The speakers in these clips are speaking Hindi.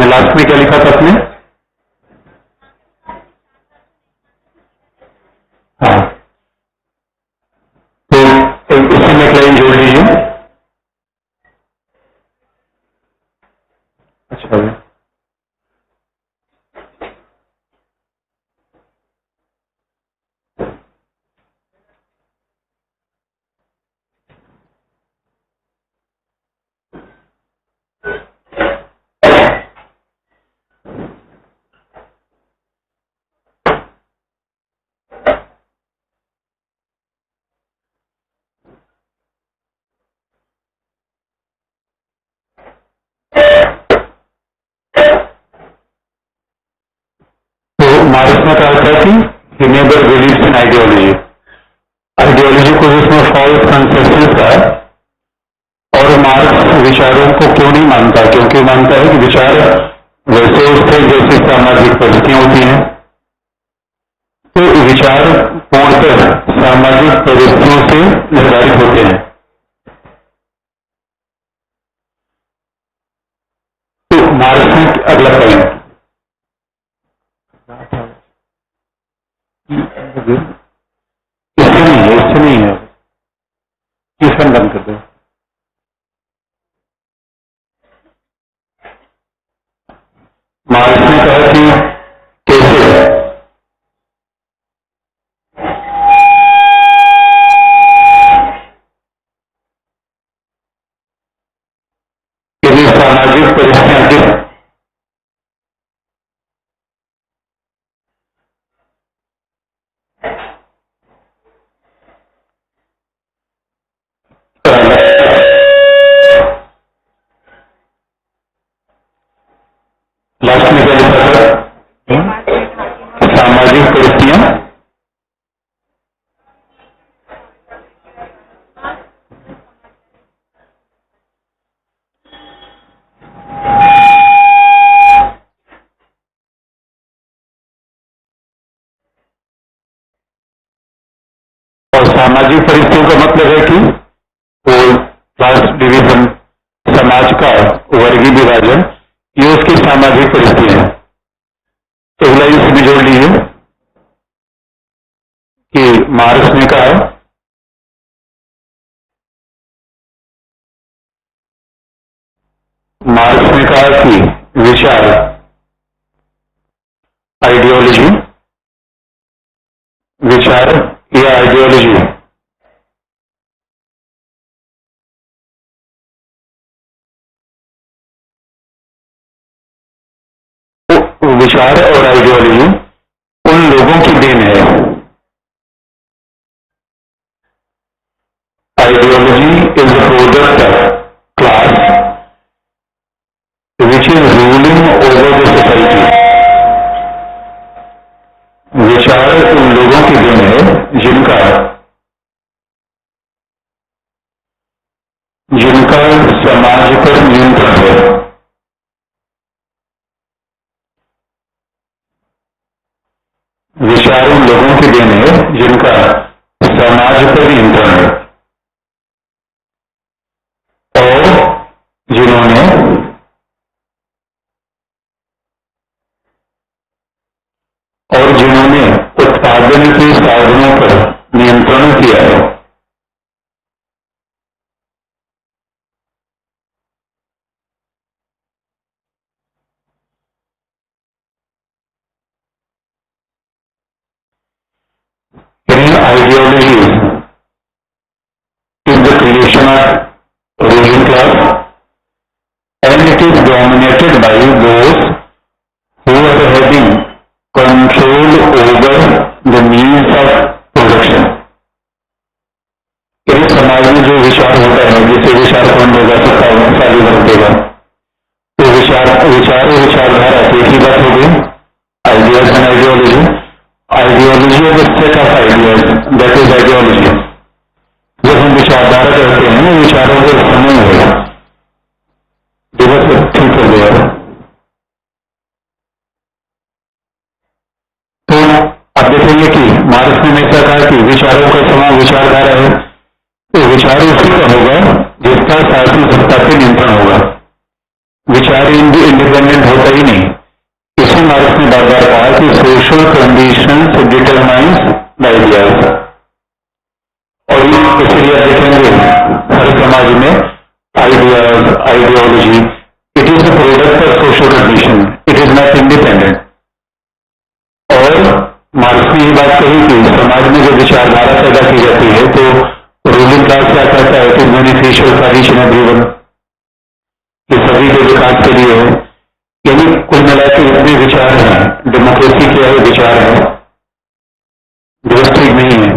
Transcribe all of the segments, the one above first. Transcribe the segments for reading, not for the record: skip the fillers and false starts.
में लास्ट में क्या लिखा था आपने? हाँ, तो इससे में एक लाइन जोड़ लीजिए। अच्छा, मार्क्स ने कहा था कि he never believes in ideology। Ideology को जिसमें फॉल्स कंसेप्शन था, और मार्क्स विचारों को क्यों नहीं मानता? क्योंकि मानता है कि विचार वैसे उठते जैसी सामाजिक परिस्थितियां होती हैं। तो विचार पूर्णतः सामाजिक परिस्थितियों से निर्धारित होते हैं। तो मार्क्स ने अगला पॉइंट इससे नहीं है, ट्यूशन बंद कर दो। मार्क्स ने कहा कि कैसे सामाजिक परिस्थितियां किस लास्ट में क्या लिखा था? सामाजिक परिस्थितियां और सामाजिक परिस्थितियों का मतलब है कि वो क्लास डिवीजन, समाज का वर्गीय विभाजन, ये उसकी सामाजिक परिस्थितियां हैं। तो अगला इसमें जोड़ लीजिए कि मार्क्स ने कहा कि विचार, आइडियोलॉजी, विचार या आइडियोलॉजी विचार और आइडियोलॉजी उन लोगों की देन है। Ideology is the product of class which is ruling over the society. विचार उन लोगों की देन है जिनका समाज पर नियंत्रण है। विचार उन लोगों की देन है जिनका समाज पर नियंत्रण है और जिन्होंने उत्पादन के साधनों पर नियंत्रण किया है। Ideologies is the creation of ruling class and it is dominated by those who are having control over the means of production। इस समाज में जो विचार होता है, जिसे विचार कौन देगा? शक्तिशाली वर्ग देगा। तो विचार और विचारधारा एक ही बात हो गई। Ideas and ideology, ideology of the set of ideas, that is ideology. जब हम विचारधारा कहते हैं, विचारों के समूह है। दिवस ठीक हो गया। तो आप देखेंगे कि मार्क्स ने हमेशा कहा कि विचारों का समूह विचारधारा है। तो विचार उसी का होगा जिसका शासन सत्ता पे नियंत्रण होगा। विचार इंडिपेंडेंट होता ही नहीं। इसी मार्क्स ने बार बार कहा कि social conditions determines the ideas, और इसलिए आप देखेंगे हर समाज में ideas, ideology, it is a product of social condition, it is not independent. और मार्क्स ने ये बात कही कि समाज में जो विचारधारा पैदा की जाती है तो रूलिंग क्लास क्या कहता है, it is beneficial for each and everyone, ये सभी के विकास के लिए है। यानी कुल मिलाकर इतने विचार हैं, डेमोक्रेसी क्या है, विचार है, व्यवस्थित नहीं है।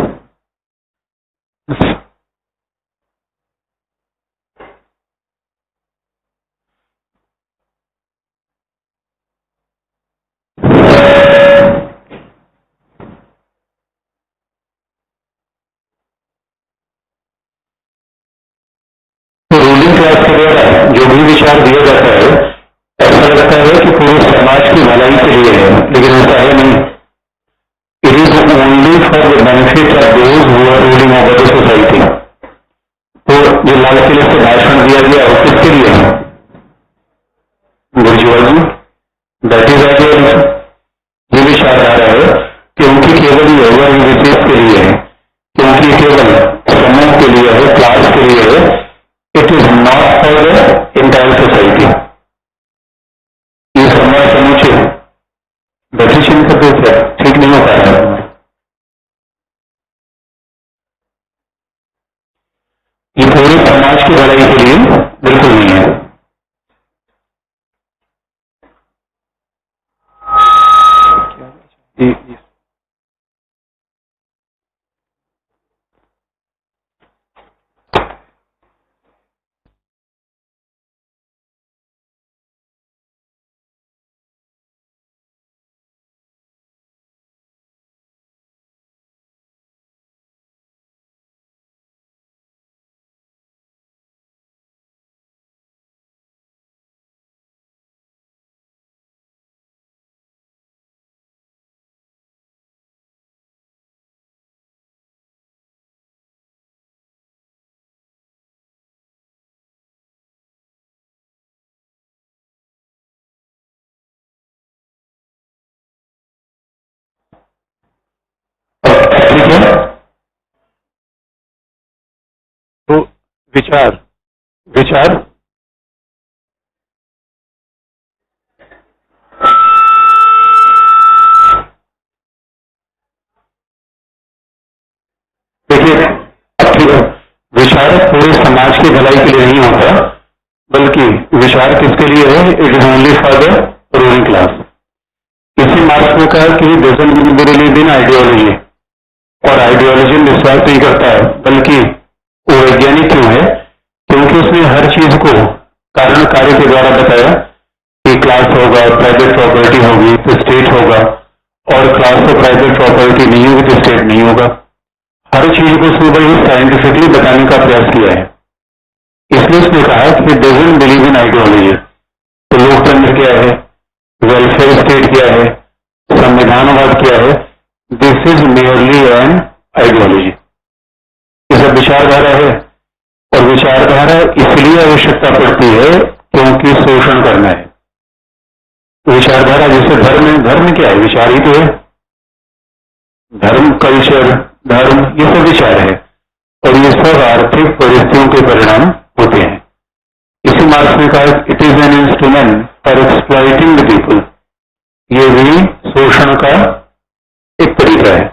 तो रूलिंग क्लास के द्वारा जो भी विचार दिया जाता है, ऐसा लगता है कि पूरे समाज की भलाई के लिए है, लेकिन ऐसा है नहीं। It is only for the benefit of those who are ruling over the society. तो जो लाल किले से भाषण दिया गया वो किसके लिए है? बुर्जुआ जी, दैट इज आइडियोलॉजी। ये विचारधारा है क्योंकि केवल ये विशेष के लिए है, क्योंकि केवल समूह के लिए है, क्लास के लिए है, it is not for the entire society. ये समाज समूचे बैठे करते थे, ठीक नहीं हो पा रहा है। ये पूरे समाज की भलाई के लिए बिल्कुल नहीं है। ठीक है, तो विचार विचार देखिए, विचार पूरे समाज की भलाई के लिए नहीं होता, बल्कि विचार किसके लिए है? It is only for the ruling class. इसी मार्क्स ने कहा कि डजंट बिलीव इन आइडियोलॉजी, और आइडियोलॉजी में विश्वास नहीं करता है, बल्कि वो वैज्ञानिक क्यों है? क्योंकि उसने हर चीज को कारण कार्य के द्वारा बताया कि क्लास होगा, प्राइवेट प्रॉपर्टी होगी तो स्टेट होगा, और क्लास और प्राइवेट प्रॉपर्टी नहीं होगी तो स्टेट नहीं होगा। हर चीज को उसने बड़ी साइंटिफिकली बताने का प्रयास किया है। इसलिए उसने कहा कि डजंट बिलीव इन आइडियोलॉजी। तो लोकतंत्र क्या है, वेलफेयर स्टेट क्या है, संविधानवाद क्या है? This is merely an ideology. ये सब विचारधारा है, और विचारधारा इसलिए आवश्यकता पड़ती है क्योंकि शोषण करना है। विचारधारा जैसे धर्म है, धर्म क्या है? विचार ही तो है। धर्म, कल्चर, धर्म, ये सब विचार है, और ये सब आर्थिक परिस्थितियों के परिणाम होते हैं। इसी मार्क्स ने कहा it is an instrument for exploiting the people. ये भी शोषण का एक तरीका है।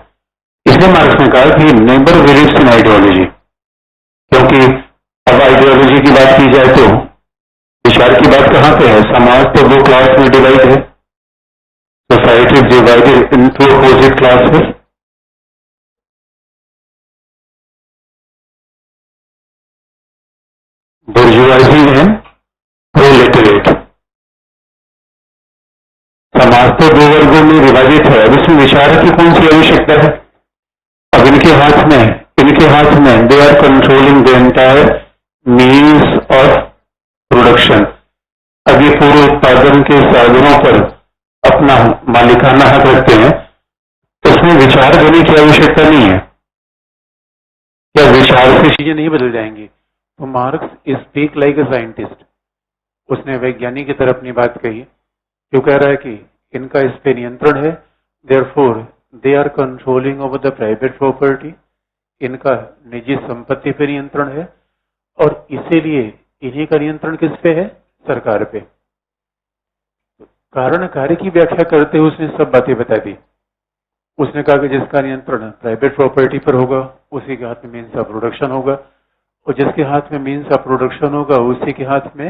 इसलिए मार्क्स ने कहा कि नेबर बिलीव्स इन आइडियोलॉजी, क्योंकि अब आइडियोलॉजी की बात की जाए तो विचार की बात कहां पे है? समाज तो दो क्लास में डिवाइड है, society is divided into opposite classes. Bourgeoisie and proletariat. समाज तो दो वर्गों में विभाजित है, अब इसमें विचार की कौन सी आवश्यकता है? अब इनके हाथ में they are controlling the entire means of production. अब ये पूरे उत्पादन के साधनों पर अपना मालिकाना हक रखते हैं, तो उसमें विचार देने की आवश्यकता नहीं है। क्या विचार से चीजें नहीं बदल जाएंगी? तो marks speak like a scientist. उसने वैज्ञानिक की तरफ अपनी बात कही, क्यों कह रहा है कि इनका इस पे नियंत्रण है, therefore they are controlling over the private property, इनका निजी संपत्ति पे नियंत्रण है और इसीलिए इन्हीं का नियंत्रण किस पे है, सरकार पे। कारण कार्य की व्याख्या करते हुए उसने सब बातें बता दी। उसने कहा कि जिसका नियंत्रण प्राइवेट प्रॉपर्टी पर होगा उसी के हाथ में मीन्स ऑफ प्रोडक्शन होगा, और जिसके हाथ में मीन्स ऑफ प्रोडक्शन होगा उसी के हाथ में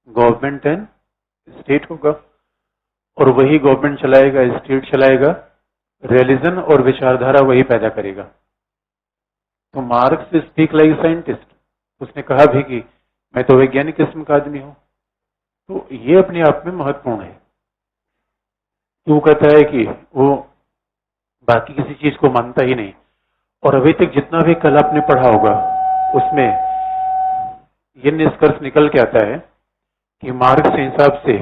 गवर्नमेंट एंड स्टेट होगा, और वही गवर्नमेंट चलाएगा, स्टेट चलाएगा, रियलिज्म और विचारधारा वही पैदा करेगा। तो मार्क्स स्पीक लाइक साइंटिस्ट, उसने कहा भी कि मैं तो वैज्ञानिक किस्म का आदमी हूं। तो ये अपने आप में महत्वपूर्ण है। वो कहता है कि वो बाकी किसी चीज को मानता ही नहीं, और अभी तक जितना भी कल आपने पढ़ा होगा उसमें ये निष्कर्ष निकल के आता है कि मार्क्स के हिसाब से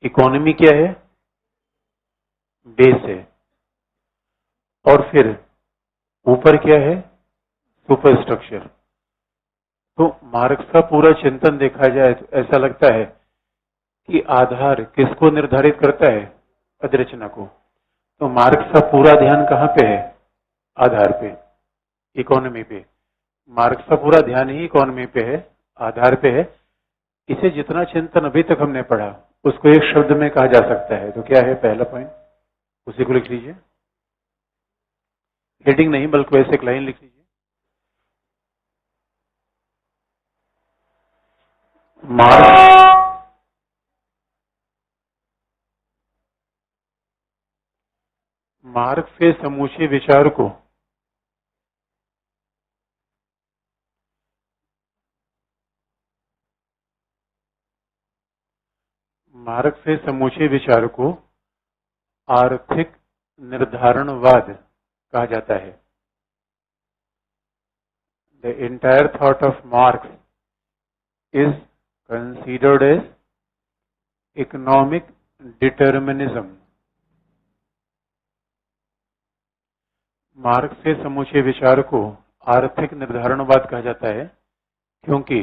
इकोनॉमी क्या है, बेस है, और फिर ऊपर क्या है, सुपर स्ट्रक्चर। तो मार्क्स का पूरा चिंतन देखा जाए तो ऐसा लगता है कि आधार किसको निर्धारित करता है, अधिरचना को। तो मार्क्स का पूरा ध्यान कहां पे है, आधार पे, इकोनॉमी पे। मार्क्स का पूरा ध्यान ही इकोनॉमी पे है, आधार पे है। इसे जितना चिंतन अभी तक हमने पढ़ा उसको एक शब्द में कहा जा सकता है, तो क्या है पहला पॉइंट, उसी को लिख लीजिए। हेडिंग नहीं बल्कि वैसे एक लाइन लिख लीजिए। मार्क्स के समूचे विचार को मार्क्स के समूचे विचार को आर्थिक निर्धारणवाद कहा जाता है। The entire thought of marks is considered as economic determinism। Marks के समूचे विचार को आर्थिक निर्धारणवाद कहा जाता है क्योंकि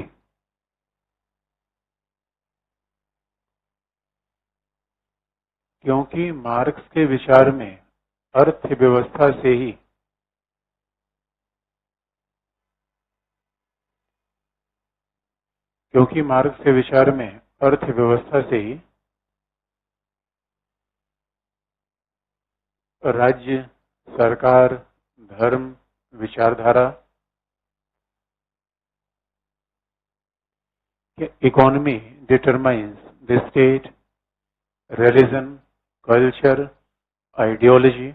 मार्क्स के विचार में अर्थव्यवस्था से ही मार्क्स के विचार में अर्थव्यवस्था से ही राज्य, सरकार, धर्म, विचारधारा, economy determines the state, religion, culture, ideology.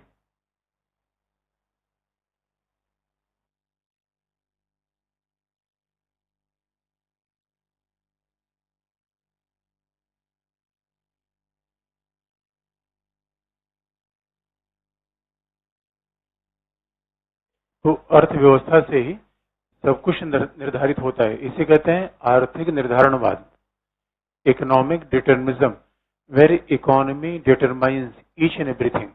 तो अर्थव्यवस्था से ही सब कुछ निर्धारित होता है, इसे कहते हैं आर्थिक निर्धारणवाद, economic determinism, where economy determines each and everything.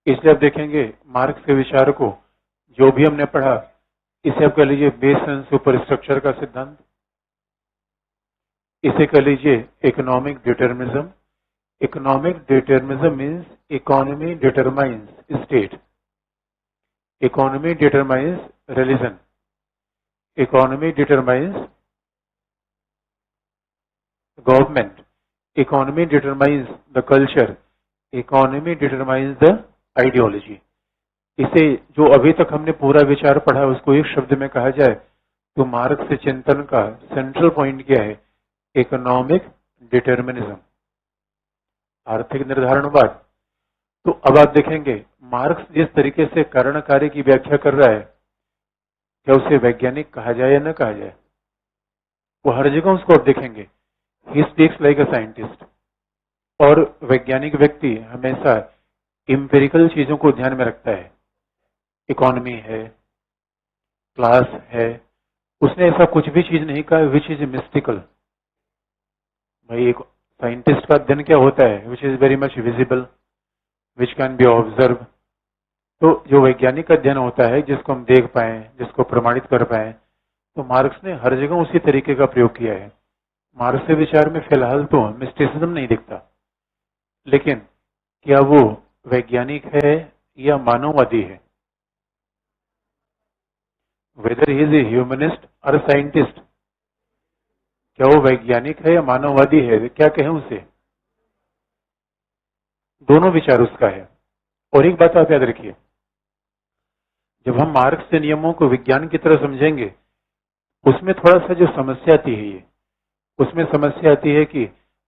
इसलिए आप देखेंगे मार्क्स के विचार को जो भी हमने पढ़ा, इसे आप कह लीजिए बेस एंड सुपर स्ट्रक्चर का सिद्धांत, इसे कह लीजिए economic determinism. Economic determinism means economy determines state, economy determines religion, economy determines government, economy determines the culture, economy determines the ideology। इसे जो अभी तक हमने पूरा विचार पढ़ा उसको एक शब्द में कहा जाए तो मार्क्स के चिंतन का सेंट्रल पॉइंट क्या है, इकोनॉमिक डिटर्मिनिज्म, आर्थिक निर्धारणवाद। तो अब आप देखेंगे मार्क्स जिस तरीके से कारण कार्य की व्याख्या कर रहा है, क्या उसे वैज्ञानिक कहा जाए या न कहा जाए, वो हर जगह उसको आप देखेंगे, he speaks like a scientist. और वैज्ञानिक व्यक्ति हमेशा इंपेरिकल चीजों को ध्यान में रखता है, इकोनॉमी है, क्लास है, उसने ऐसा कुछ भी चीज नहीं कहा विच इज मिस्टिकल। भाई एक साइंटिस्ट का अध्ययन क्या होता है, which is very much visible, which can be observe. तो जो वैज्ञानिक अध्ययन होता है जिसको हम देख पाए, जिसको प्रमाणित कर पाए, तो मार्क्स ने हर जगह उसी तरीके का प्रयोग किया है। मार्क्स के विचार में फिलहाल तो मिस्टिसिज्म नहीं दिखता, लेकिन क्या वो वैज्ञानिक है या मानववादी है? Weather he is a humanist और साइंटिस्ट, क्या वो वैज्ञानिक है या मानववादी है, क्या कहें उसे? दोनों विचार उसका है। और एक बात आप याद रखिए, जब हम मार्क्स के नियमों को विज्ञान की तरह समझेंगे, उसमें थोड़ा सा जो समस्या आती है, ये उसमें समस्या आती है कि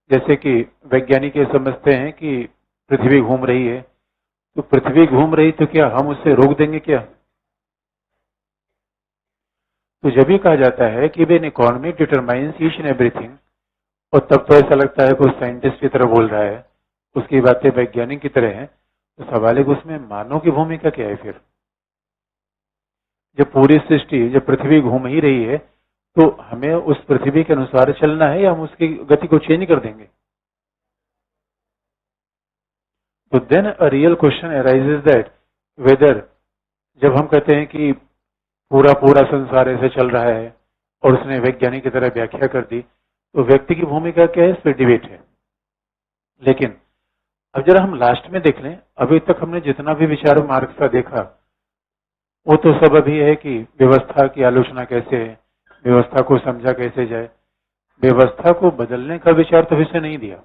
जैसे कि वैज्ञानिक ये समझते हैं कि पृथ्वी घूम रही है, तो पृथ्वी घूम रही तो क्या हम उसे रोक देंगे क्या? तो जब भी कहा जाता है कि when economy determines each and everything, और तब तो ऐसा लगता है कि उस साइंटिस्ट की तरह बोल रहा है, उसकी बातें वैज्ञानिक की तरह हैं। तो सवाल है कि उसमें मानव की भूमिका क्या है फिर? जब पूरी सृष्टि, जब पृथ्वी घूम ही रही है, तो हमें उस पृथ्वी के अनुसार चलना है या हम उसकी गति को चेंज कर देंगे? तो then a real question arises that whether, जब हम कहते हैं कि पूरा पूरा संसार ऐसे चल रहा है और उसने वैज्ञानिक की तरह व्याख्या कर दी, तो व्यक्ति की भूमिका क्या है, इस पर डिबेट है। लेकिन अब जरा हम लास्ट में देख लें, अभी तक हमने जितना भी विचार मार्क्स का देखा, वो तो सब अभी है कि व्यवस्था की आलोचना कैसे है, व्यवस्था को समझा कैसे जाए। व्यवस्था को बदलने का विचार तो इसने नहीं दिया।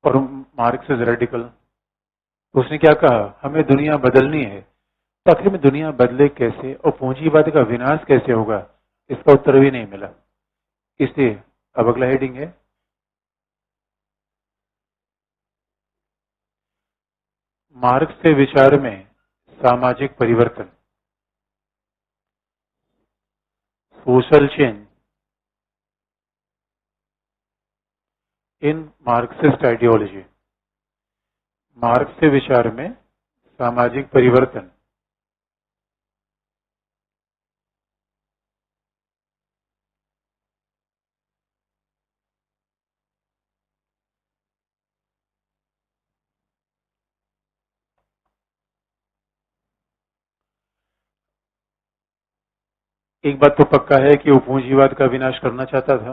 और मार्क्स इज रेडिकल, तो उसने क्या कहा, हमें दुनिया बदलनी है। तो आखिर में दुनिया बदले कैसे और पूंजीवाद का विनाश कैसे होगा, इसका उत्तर भी नहीं मिला। इसलिए अब अगला हेडिंग है मार्क्स के विचार में सामाजिक परिवर्तन, social change in Marxist ideology. Marks के विचार में सामाजिक परिवर्तन। एक बात तो पक्का है कि वो पूंजीवाद का विनाश करना चाहता था,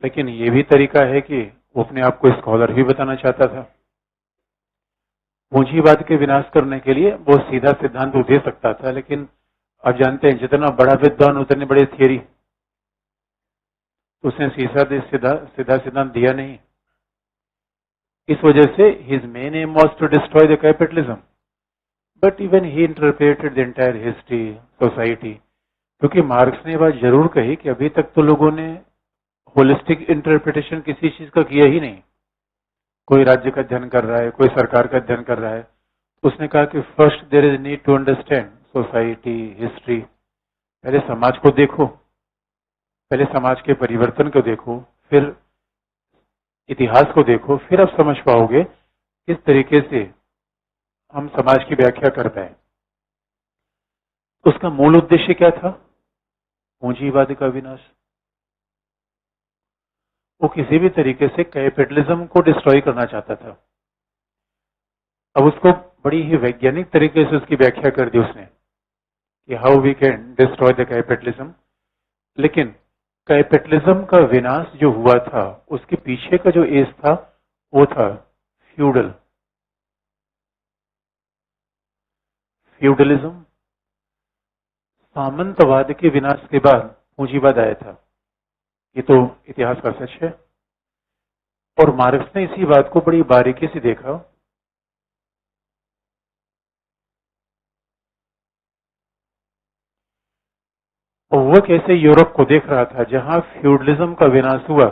लेकिन ये भी तरीका है कि वो अपने आप को स्कॉलर भी बताना चाहता था। पूंजीवाद के विनाश करने के लिए वो सीधा सिद्धांत दे सकता था, लेकिन आप जानते हैं जितना बड़ा विद्वान उतने बड़े थियरी, उसने सीधा सीधा सिद्धांत दिया नहीं। इस वजह से his main aim was to destroy the capitalism, but even he interpreted the entire history society. क्योंकि मार्क्स ने बात जरूर कही कि अभी तक तो लोगों ने होलिस्टिक इंटरप्रिटेशन किसी चीज का किया ही नहीं। कोई राज्य का अध्ययन कर रहा है, कोई सरकार का अध्ययन कर रहा है, उसने कहा कि first there is need to understand society history. पहले समाज को देखो, पहले समाज के परिवर्तन को देखो, फिर इतिहास को देखो, फिर आप समझ पाओगे किस तरीके से हम समाज की व्याख्या कर पाए। उसका मूल उद्देश्य क्या था, पूंजीवाद का विनाश। वो किसी भी तरीके से कैपिटलिज्म को डिस्ट्रॉय करना चाहता था। अब उसको बड़ी ही वैज्ञानिक तरीके से उसकी व्याख्या कर दी उसने कि how we can destroy the capitalism. लेकिन कैपिटलिज्म का विनाश जो हुआ था, उसके पीछे का जो एज था, वो था फ्यूडल फ्यूडलिज्म। सामंतवाद के विनाश के बाद पूंजीवाद आया था, ये तो इतिहास का सच है। और मार्क्स ने इसी बात को बड़ी बारीकी से देखा। और वो कैसे यूरोप को देख रहा था जहां फ्यूडलिज्म का विनाश हुआ,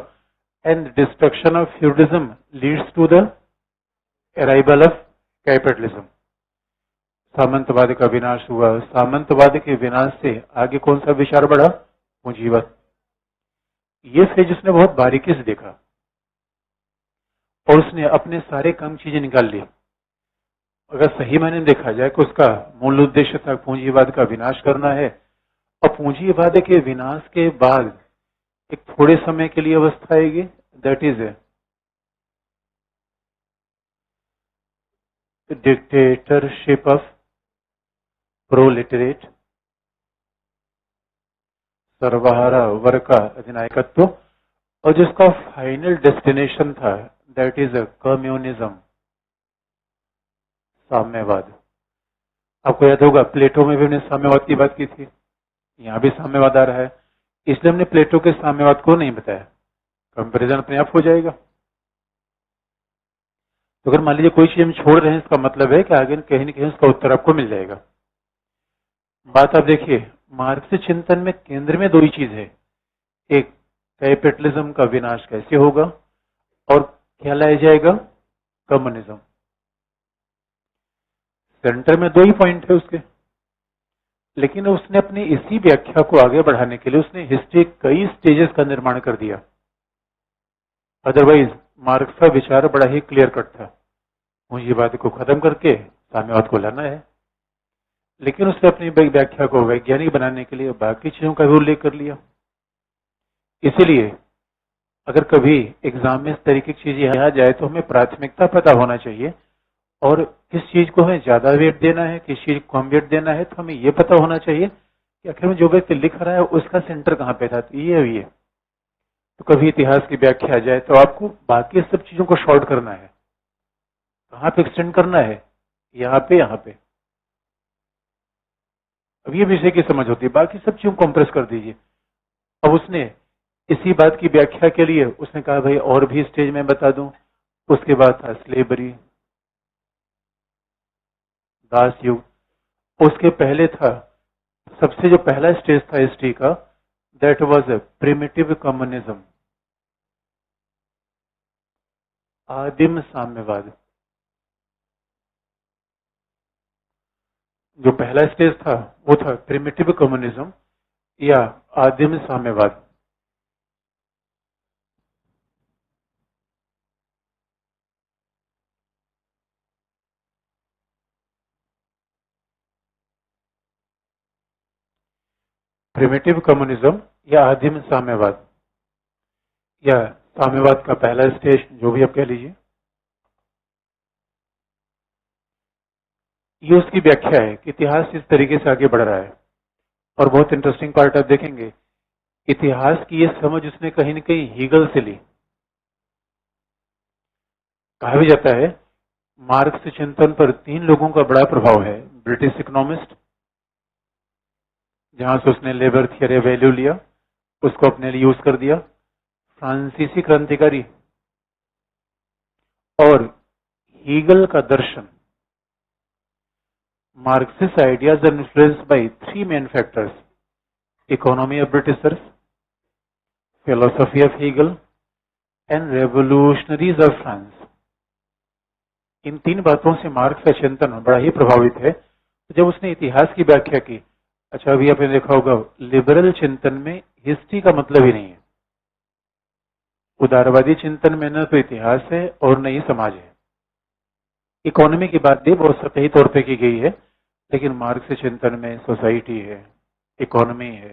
and destruction of feudalism leads to the arrival of capitalism. सामंतवाद का विनाश हुआ, सामंतवाद के विनाश से आगे कौन सा विचार बढ़ा, पूंजीवाद। ये फेज उसने बहुत बारीकी से देखा और उसने अपने सारे कम चीजें निकाल ली। अगर सही मायने देखा जाए कि उसका मूल उद्देश्य था पूंजीवाद का विनाश करना है, और पूंजीवाद के विनाश के बाद एक थोड़े समय के लिए अवस्था आएगी, that is dictatorship of proletariat, सर्वहारा वर्ग का अधिनायकत्व, और जिसका फाइनल डेस्टिनेशन था दैट इज कम्युनिज्म, साम्यवाद। आपको याद होगा प्लेटो में भी हमने साम्यवाद की बात की थी, यहाँ भी साम्यवाद आ रहा है, इसलिए हमने प्लेटो के साम्यवाद को नहीं बताया, कंपैरिजन अपने आप हो जाएगा। तो अगर मान लीजिए कोई चीज हम छोड़ रहे हैं, इसका मतलब है कि आगे कहीं न कहीं उसका उत्तर आपको मिल जाएगा। बात आप देखिए, मार्क्सिस्ट चिंतन में केंद्र में दो ही चीज है, एक कैपिटलिज्म का विनाश कैसे होगा और क्या लाया जाएगा, कम्युनिज्म। सेंटर में दो ही पॉइंट है उसके, लेकिन उसने अपनी इसी व्याख्या को आगे बढ़ाने के लिए उसने हिस्ट्री कई स्टेजेस का निर्माण कर दिया। अदरवाइज मार्क्स का विचार बड़ा ही क्लियर कट था, पूंजीवाद को खत्म करके साम्यवाद को लाना है, लेकिन उसने अपनी व्याख्या को वैज्ञानिक बनाने के लिए बाकी चीजों का भी उल्लेख कर लिया। इसीलिए अगर कभी एग्जाम में इस तरीके की चीजें आ जाए तो हमें प्राथमिकता पता होना चाहिए, और किस चीज को हमें ज्यादा वेट देना है, किस चीज को कम वेट देना है, तो हमें ये पता होना चाहिए कि आखिर में जो व्यक्ति लिख रहा है उसका सेंटर कहाँ पे था, तो ये। तो कभी इतिहास की व्याख्या आ जाए तो आपको बाकी सब चीजों को शॉर्ट करना है, कहाँ पे एक्सटेंड करना है, यहाँ पे। अब ये विषय की समझ होती है, बाकी सब चीजों को कंप्रेस कर दीजिए। अब उसने इसी बात की व्याख्या के लिए उसने कहा भाई और भी स्टेज में बता दूं। उसके बाद था स्लेवरी, दास युग। उसके पहले था, सबसे जो पहला स्टेज था हिस्ट्री का, दैट वाज प्रिमिटिव कम्युनिज्म, आदिम साम्यवाद। जो पहला स्टेज था वो था प्रिमिटिव कम्युनिज्म या आदिम साम्यवाद। प्रिमिटिव कम्युनिज्म या आदिम साम्यवाद, या साम्यवाद का पहला स्टेज, जो भी आप कह लीजिए, ये उसकी व्याख्या है कि इतिहास इस तरीके से आगे बढ़ रहा है। और बहुत इंटरेस्टिंग पार्ट आप देखेंगे, इतिहास की ये समझ उसने कहीं न कहीं हीगल से ली। कहा भी जाता है मार्क्स चिंतन पर 3 लोगों का बड़ा प्रभाव है। ब्रिटिश इकोनॉमिस्ट, जहां से उसने लेबर थियरी वैल्यू लिया, उसको अपने लिए यूज कर दिया। फ्रांसीसी क्रांतिकारी, और हीगल का दर्शन। Marxist ideas are influenced by 3 main factors: economy of Britishers, philosophy of Hegel, and revolutionaries of France. इन 3 बातों से मार्क्स का चिंतन बड़ा ही प्रभावित है। तो जब उसने इतिहास की व्याख्या की, अच्छा अभी आपने देखा होगा लिबरल चिंतन में हिस्ट्री का मतलब ही नहीं है। उदारवादी चिंतन में न तो इतिहास है और न ही समाज है। इकोनॉमी की बात भी बहुत सतही तौर पे की गई है, लेकिन मार्क्स चिंतन में सोसाइटी है, इकोनॉमी है,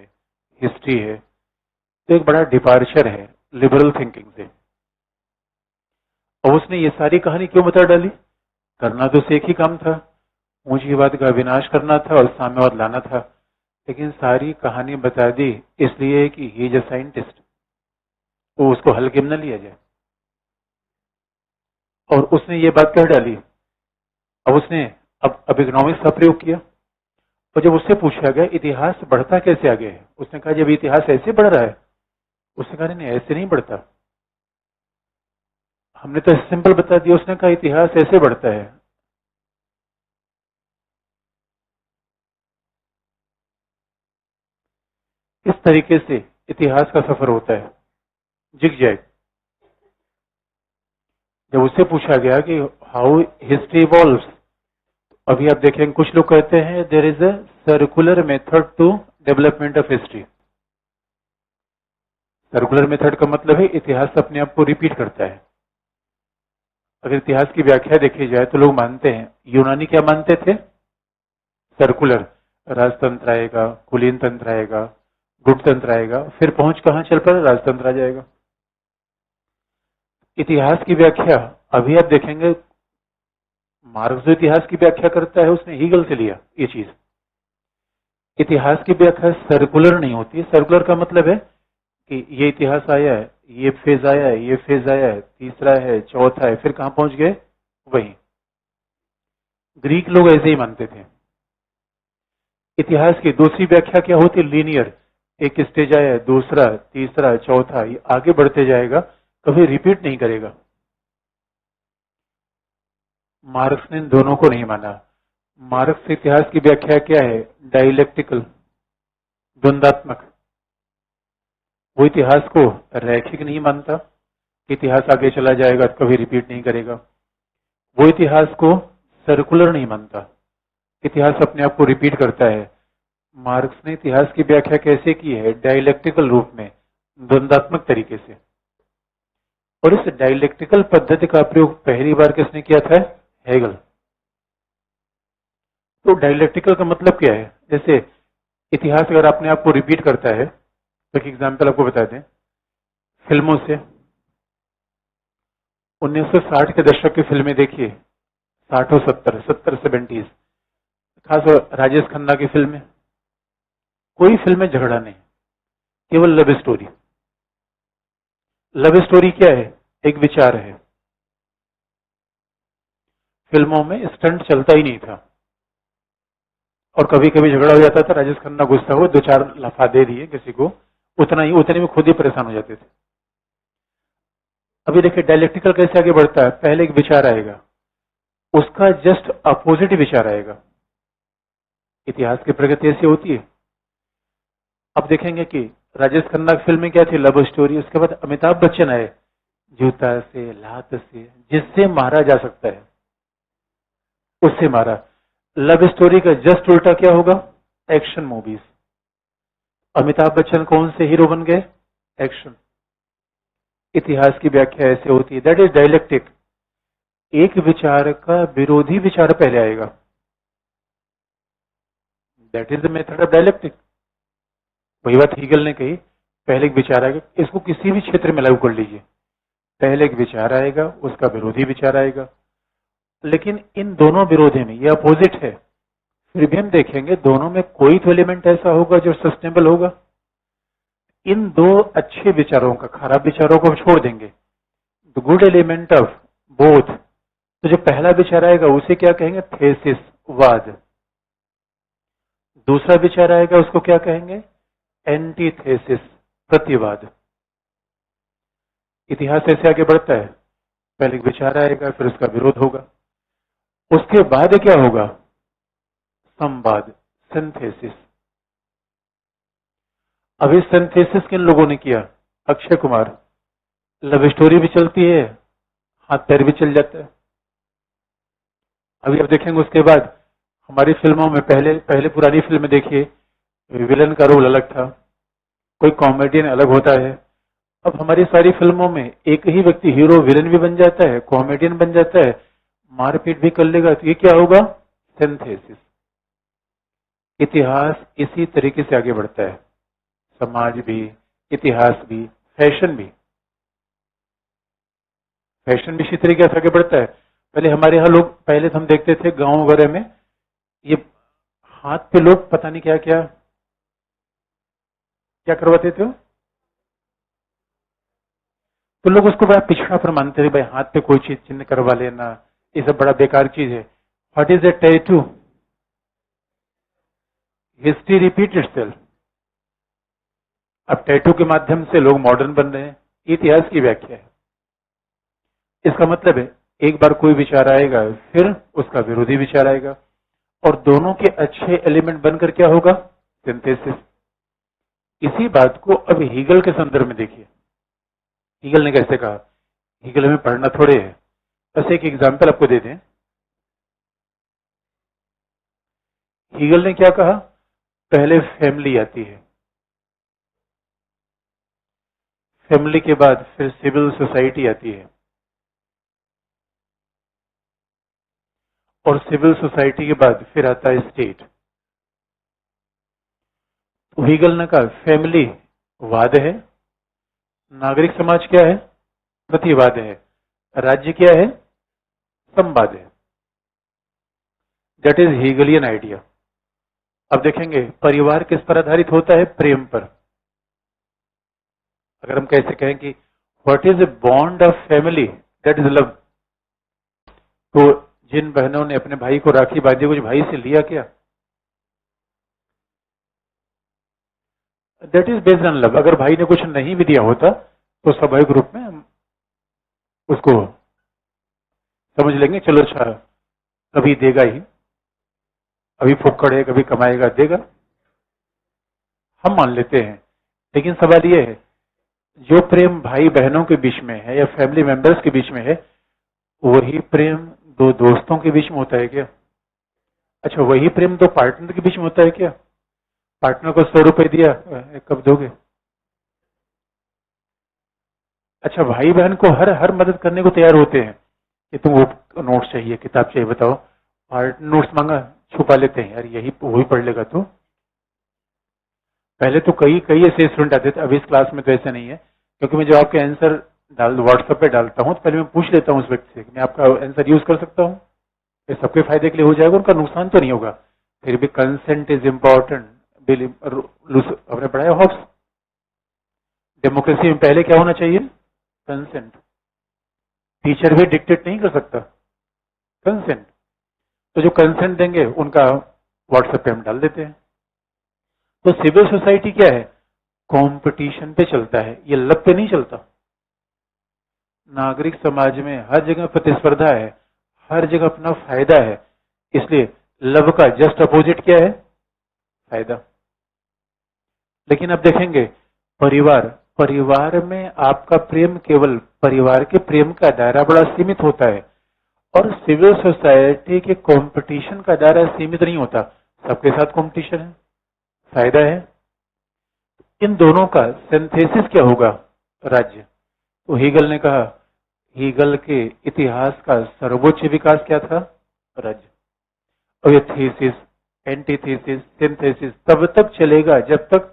हिस्ट्री है। तो एक बड़ा डिपार्चर है लिबरल थिंकिंग से। और उसने ये सारी कहानी क्यों बता डाली? करना तो एक ही काम था, पूंजीवाद का विनाश करना था और साम्यवाद लाना था, लेकिन सारी कहानी बता दी इसलिए कि ही इज अ साइंटिस्ट, तो उसको हल्के में न लिया जाए। और उसने ये बात कह डाली। अब उसने अब इकोनॉमिक्स का प्रयोग किया, और जब उससे पूछा गया इतिहास बढ़ता कैसे आगे है, उसने कहा जब इतिहास ऐसे बढ़ रहा है। उसने कहा नहीं, ऐसे नहीं बढ़ता, हमने तो सिंपल बता दिया। उसने कहा इतिहास ऐसे बढ़ता है। इस तरीके से इतिहास का सफर होता है, जिगजैग। जब उससे पूछा गया कि हाउ हिस्ट्री इवॉल्व्स, अभी आप देखेंगे कुछ लोग कहते हैं there is a circular method to development of history. Circular method का मतलब है इतिहास अपने आप को रिपीट करता है। अगर इतिहास की व्याख्या देखी जाए तो लोग मानते हैं, यूनानी क्या मानते थे? सर्कुलर, राजतंत्र आएगा, कुलीन तंत्र आएगा, गुट तंत्र आएगा, फिर पहुंच कहां चल पड़ा, राजतंत्र आ जाएगा। इतिहास की व्याख्या अभी आप देखेंगे, मार्क्स जो इतिहास की व्याख्या करता है उसने हीगल से लिया ये चीज। इतिहास की व्याख्या सर्कुलर नहीं होती। सर्कुलर का मतलब है कि ये इतिहास आया है, ये फेज आया है, ये फेज आया है, तीसरा है, चौथा है, फिर कहां पहुंच गए वहीं। ग्रीक लोग ऐसे ही मानते थे। इतिहास की दूसरी व्याख्या क्या होती है? लीनियर। एक स्टेज आया है, दूसरा, तीसरा, चौथा, ये आगे बढ़ते जाएगा, कभी रिपीट नहीं करेगा। मार्क्स ने इन दोनों को नहीं माना। मार्क्स इतिहास की व्याख्या क्या है? डायलेक्टिकल, द्वंदात्मक। वो इतिहास को रैखिक नहीं मानता, इतिहास आगे चला जाएगा तो कभी रिपीट नहीं करेगा। वो इतिहास को सर्कुलर नहीं मानता, इतिहास अपने आप को रिपीट करता है। मार्क्स ने इतिहास की व्याख्या कैसे की है? डायलेक्टिकल रूप में, द्वंदात्मक तरीके से। और इस डायलेक्टिकल पद्धति का प्रयोग पहली बार किसने किया था? हेगल। तो डायलेक्टिकल का मतलब क्या है? जैसे इतिहास अगर अपने आप को रिपीट करता है, तो एक एग्जाम्पल आपको बता दें फिल्मों से। 1960 के दशक की फिल्में देखिए, 60 और 70, 70-70, खास राजेश खन्ना की फिल्में, कोई फिल्म में झगड़ा नहीं, केवल लव स्टोरी। लव स्टोरी क्या है? एक विचार है। फिल्मों में स्टंट चलता ही नहीं था, और कभी कभी झगड़ा हो जाता था, राजेश खन्ना गुस्सा हो, दो चार लफा दे दिए किसी को, उतना ही, उतने में खुद ही परेशान हो जाते थे। अभी देखिए डायलेक्टिकल कैसे आगे बढ़ता है? पहले एक विचार आएगा, उसका जस्ट अपोजिट विचार आएगा। इतिहास की प्रगति ऐसी होती है। अब देखेंगे कि राजेश खन्ना की फिल्म में क्या थी? Love story. उसके बाद अमिताभ बच्चन आए, जूता से, लात से, जिससे मारा जा सकता है उससे मारा। लव स्टोरी का जस्ट उल्टा क्या होगा? Action movies. अमिताभ बच्चन कौन से हीरो बन गए? एक्शन। इतिहास की व्याख्या ऐसे होती है, दैट इज डायलेक्टिक। एक विचार का विरोधी विचार पहले आएगा, that is the method of dialectic. वही बात हीगल ने कही, पहले एक विचार आएगा, इसको किसी भी क्षेत्र में लागू कर लीजिए, पहले एक विचार आएगा, उसका विरोधी विचार आएगा। लेकिन इन दोनों विरोधी में ये अपोजिट है, फिर भी हम देखेंगे दोनों में कोई तो एलिमेंट ऐसा होगा जो सस्टेनेबल होगा। इन दो अच्छे विचारों का, खराब विचारों को हम छोड़ देंगे, the good element of both. तो जो पहला विचार आएगा उसे क्या कहेंगे? थेसिस, वाद। दूसरा विचार आएगा, उसको क्या कहेंगे? एंटीथेसिस, प्रतिवाद। इतिहास ऐसे आगे बढ़ता है, पहले एक विचार आएगा, फिर उसका विरोध होगा, उसके बाद क्या होगा? संवाद, सिंथेसिस। अभी सिंथेसिस किन लोगों ने किया? अक्षय कुमार। लव स्टोरी भी चलती है, हाथ पैर भी चल जाता है। अभी आप देखेंगे उसके बाद हमारी फिल्मों में, पहले पुरानी फिल्में देखिए, विलन का रोल अलग था, कोई कॉमेडियन अलग होता है। अब हमारी सारी फिल्मों में एक ही व्यक्ति हीरो विलन भी बन जाता है, कॉमेडियन बन जाता है, मारपीट भी कर लेगा, तो ये क्या होगा? सिंथेसिस। इतिहास इसी तरीके से आगे बढ़ता है, समाज भी, इतिहास भी, फैशन भी। फैशन भी इसी तरीके से आगे बढ़ता है। पहले हमारे यहाँ लोग, पहले तो हम देखते थे गांव वगैरह में, ये हाथ पे लोग पता नहीं क्या क्या क्या करवाते थे, तो लोग उसको बड़ा पिछड़ापन मानते थे, भाई हाथ पे कोई चीज चिन्ह करवा लेना, ये सब बड़ा बेकार चीज है। What is a tattoo? History repeat itself. अब टैटू के माध्यम से लोग मॉडर्न बन रहे हैं, इतिहास की व्याख्या है। इसका मतलब है एक बार कोई विचार आएगा, फिर उसका विरोधी विचार आएगा, और दोनों के अच्छे एलिमेंट बनकर क्या होगा? सिंथेसिस। इसी बात को अब हीगल के संदर्भ में देखिए, हीगल ने कैसे कहा। हीगल में पढ़ना थोड़े है, बस एक एग्जाम्पल आपको दे दें। हीगल ने क्या कहा? पहले फैमिली आती है, फैमिली के बाद फिर सिविल सोसाइटी आती है, और सिविल सोसाइटी के बाद फिर आता है स्टेट। तो हीगल ने कहा फैमिली वाद है, नागरिक समाज क्या है? प्रतिवाद है, राज्य क्या है? संवाद है। That is Hegelian idea. अब देखेंगे परिवार किस पर आधारित होता है? प्रेम पर। अगर हम कैसे कहें कि what is a bond of family, that is love. तो जिन बहनों ने अपने भाई को राखी बांधी, कुछ भाई से लिया क्या? That is based on love. अगर भाई ने कुछ नहीं भी दिया होता तो स्वाभाविक रूप में हम उसको समझ लेंगे, चलो अच्छा कभी देगा ही, अभी फुक्कड़ है, कभी कमाएगा देगा, हम मान लेते हैं। लेकिन सवाल ये है, जो प्रेम भाई बहनों के बीच में है या फैमिली मेंबर्स के बीच में है, वही प्रेम दो दोस्तों के बीच में होता है क्या? अच्छा, वही प्रेम दो पार्टनर के बीच में होता है क्या? पार्टनर को 100 रुपए दिया, कब दोगे? अच्छा, भाई बहन को हर हर मदद करने को तैयार होते हैं कि तुम वो नोट्स चाहिए, किताब चाहिए, बताओ। पार्टनर नोट्स मांगा, छुपा लेते हैं, यार यही वही पढ़ लेगा। तो पहले तो कई कई ऐसे स्टूडेंट आते थे, अब इस क्लास में तो ऐसे नहीं है, क्योंकि मैं जो आपके आंसर व्हाट्सएप पे डालता हूँ तो पहले मैं पूछ लेता हूँ उस व्यक्ति से कि मैं आपका आंसर यूज कर सकता हूँ, ये सबके फायदे के लिए हो जाएगा, उनका नुकसान तो नहीं होगा। फिर भी कंसेंट इज इम्पोर्टेंट। आपने पढ़ा है हॉब्स? डेमोक्रेसी में पहले क्या होना चाहिए? कंसेंट। टीचर भी डिक्टेट नहीं कर सकता, कंसेंट। तो जो कंसेंट देंगे उनका व्हाट्सएप पे हम डाल देते हैं। तो सिविल सोसाइटी क्या है? कंपटीशन पे चलता है, ये लव पे नहीं चलता। नागरिक समाज में हर जगह प्रतिस्पर्धा है, हर जगह अपना फायदा है, इसलिए लव का जस्ट अपोजिट क्या है? फायदा। लेकिन अब देखेंगे परिवार, परिवार में आपका प्रेम केवल परिवार के प्रेम का दायरा बड़ा सीमित होता है, और सिविल सोसाइटी के कंपटीशन का दायरा सीमित नहीं होता, सबके साथ कंपटीशन है, फायदा है। इन दोनों का सिंथेसिस क्या होगा? राज्य। तो हीगल ने कहा, हीगल के इतिहास का सर्वोच्च विकास क्या था? राज्य। और ये थीसिस, एंटीथीसिस, सिंथेसिस तब तक चलेगा जब तक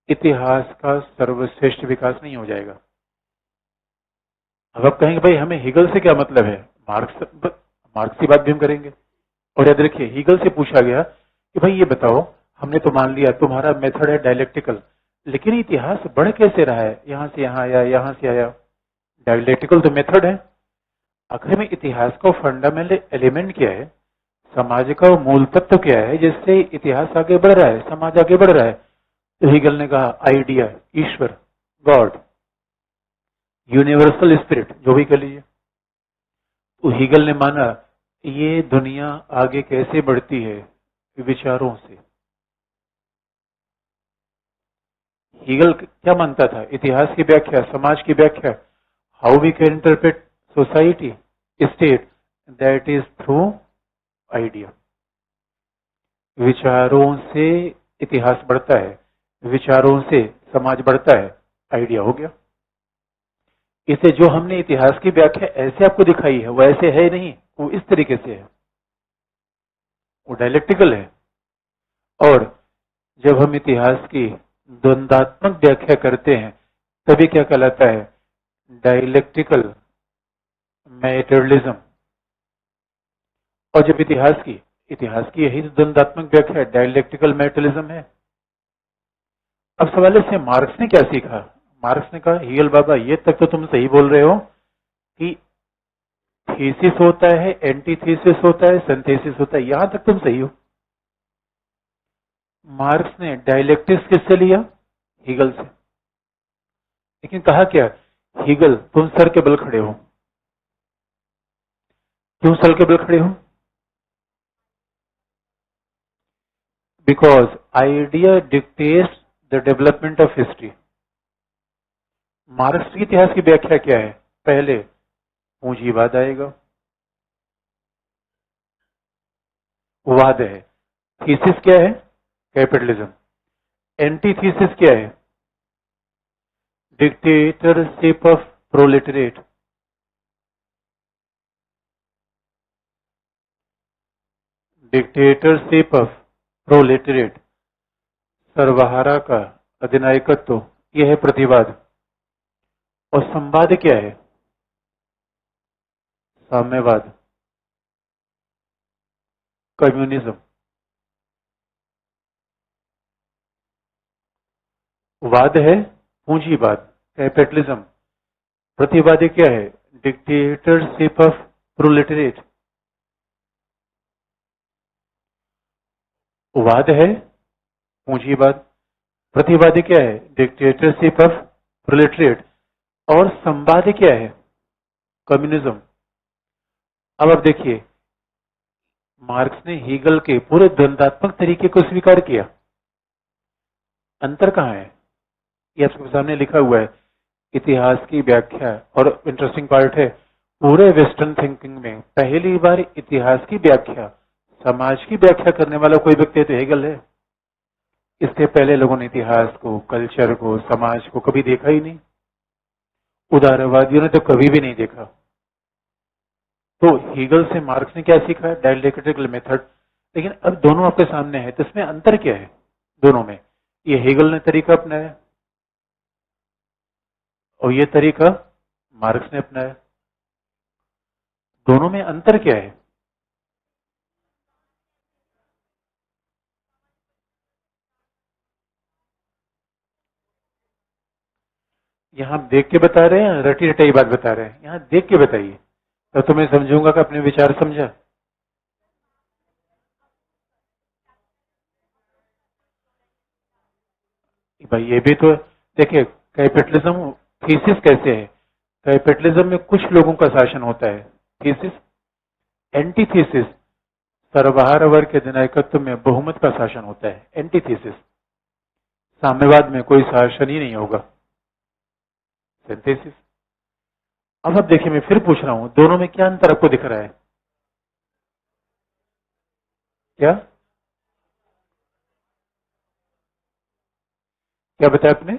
इतिहास का सर्वश्रेष्ठ विकास नहीं हो जाएगा। अब आप कहेंगे भाई हमें हीगल से क्या मतलब है? मार्क्स की बात भी हम करेंगे। और याद रखिए, हीगल से पूछा गया कि भाई ये बताओ, हमने तो मान लिया तुम्हारा मेथड है डायलेक्टिकल, लेकिन इतिहास बढ़ कैसे रहा है? यहां से यहां आया, यहां से आया। डायलेक्टिकल तो मेथड है। आखिर में इतिहास का फंडामेंटल एलिमेंट क्या है? समाज का मूल तत्व क्या है जिससे इतिहास आगे बढ़ रहा है, समाज आगे बढ़ रहा है? तो हीगल ने कहा आइडिया, ईश्वर, गॉड, यूनिवर्सल स्पिरिट, जो भी कह लीजिए। तो हीगल ने माना ये दुनिया आगे कैसे बढ़ती है? विचारों से। हीगल क्या मानता था? इतिहास की व्याख्या, समाज की व्याख्या, how we can interpret society, state, that is through idea. विचारों से इतिहास बढ़ता है, विचारों से समाज बढ़ता है, आइडिया हो गया। इसे जो हमने इतिहास की व्याख्या ऐसे आपको दिखाई है वो ऐसे है नहीं, वो इस तरीके से है, वो डायलेक्टिकल है। और जब हम इतिहास की द्वंदात्मक व्याख्या करते हैं तभी क्या कहलाता है? Dialectical materialism. और जब इतिहास की यही द्वंदात्मक व्याख्या डायलेक्टिकल मैटेरियलिज्म है। अब सवाल है इससे मार्क्स ने क्या सीखा? मार्क्स ने कहा हीगल बाबा ये तक तो तुम सही बोल रहे हो कि थीसिस होता है, एंटीथीसिस होता है, सिंथेसिस होता है, यहां तक तुम सही हो। मार्क्स ने डायलेक्टिक्स किससे लिया? हीगल से। लेकिन कहा क्या? हीगल तुम सर के बल खड़े हो। क्यों सर के बल खड़े हो? Because idea dictates the development of history. Marks की इतिहास की व्याख्या क्या है? पहले पूंजीवाद आएगा, वाद है। थीसिस क्या है? कैपिटलिज्म। एंटीथीसिस क्या है? Dictatorship of proletariat. Dictatorship of proletariat, सर्वहारा का अधिनायकत्व, यह है प्रतिवाद। और संवाद क्या है? साम्यवाद, कम्युनिज्म। वाद है पूंजीवाद, कैपिटलिज्म। प्रतिवादी क्या है? Dictatorship of proletariat. वाद है पूंजीवाद, प्रतिवादी क्या है? Dictatorship of proletariat. और संवादी क्या है? कम्युनिज्म। अब आप देखिए, मार्क्स ने हीगल के पूरे द्वंदात्मक तरीके को स्वीकार किया। अंतर कहां है? ये आपके सामने लिखा हुआ है, इतिहास की व्याख्या। और इंटरेस्टिंग पार्ट है, पूरे वेस्टर्न थिंकिंग में पहली बार इतिहास की व्याख्या, समाज की व्याख्या करने वाला कोई व्यक्ति तो हेगल है। इससे पहले लोगों ने इतिहास को, कल्चर को, समाज को कभी देखा ही नहीं। उदारवादियों ने तो कभी भी नहीं देखा। तो हीगल से मार्क्स ने क्या सीखा? डायलेक्ट्रिकल मेथड। लेकिन अब दोनों आपके सामने है, तो इसमें अंतर क्या है दोनों में? ये हीगल ने तरीका अपनाया और ये तरीका मार्क्स ने अपनाया। दोनों में अंतर क्या है? यहां देख के बता रहे हैं, रटी रटाई बात बता रहे हैं? यहां देख के बताइए, तो मैं समझूंगा कि अपने विचार समझा। भाई ये भी तो देखिए, कैपिटलिज्म थीसिस कैसे है? कैपिटलिज्म में कुछ लोगों का शासन होता है, थीसिस। एंटीथीसिस, सर्वहारा वर्ग के अधिनायकत्व में बहुमत का शासन होता है, एंटीथीसिस। साम्यवाद में कोई शासन ही नहीं होगा, सिंथेसिस। अब देखिए, मैं फिर पूछ रहा हूं, दोनों में क्या अंतर आपको दिख रहा है? क्या क्या बताया आपने?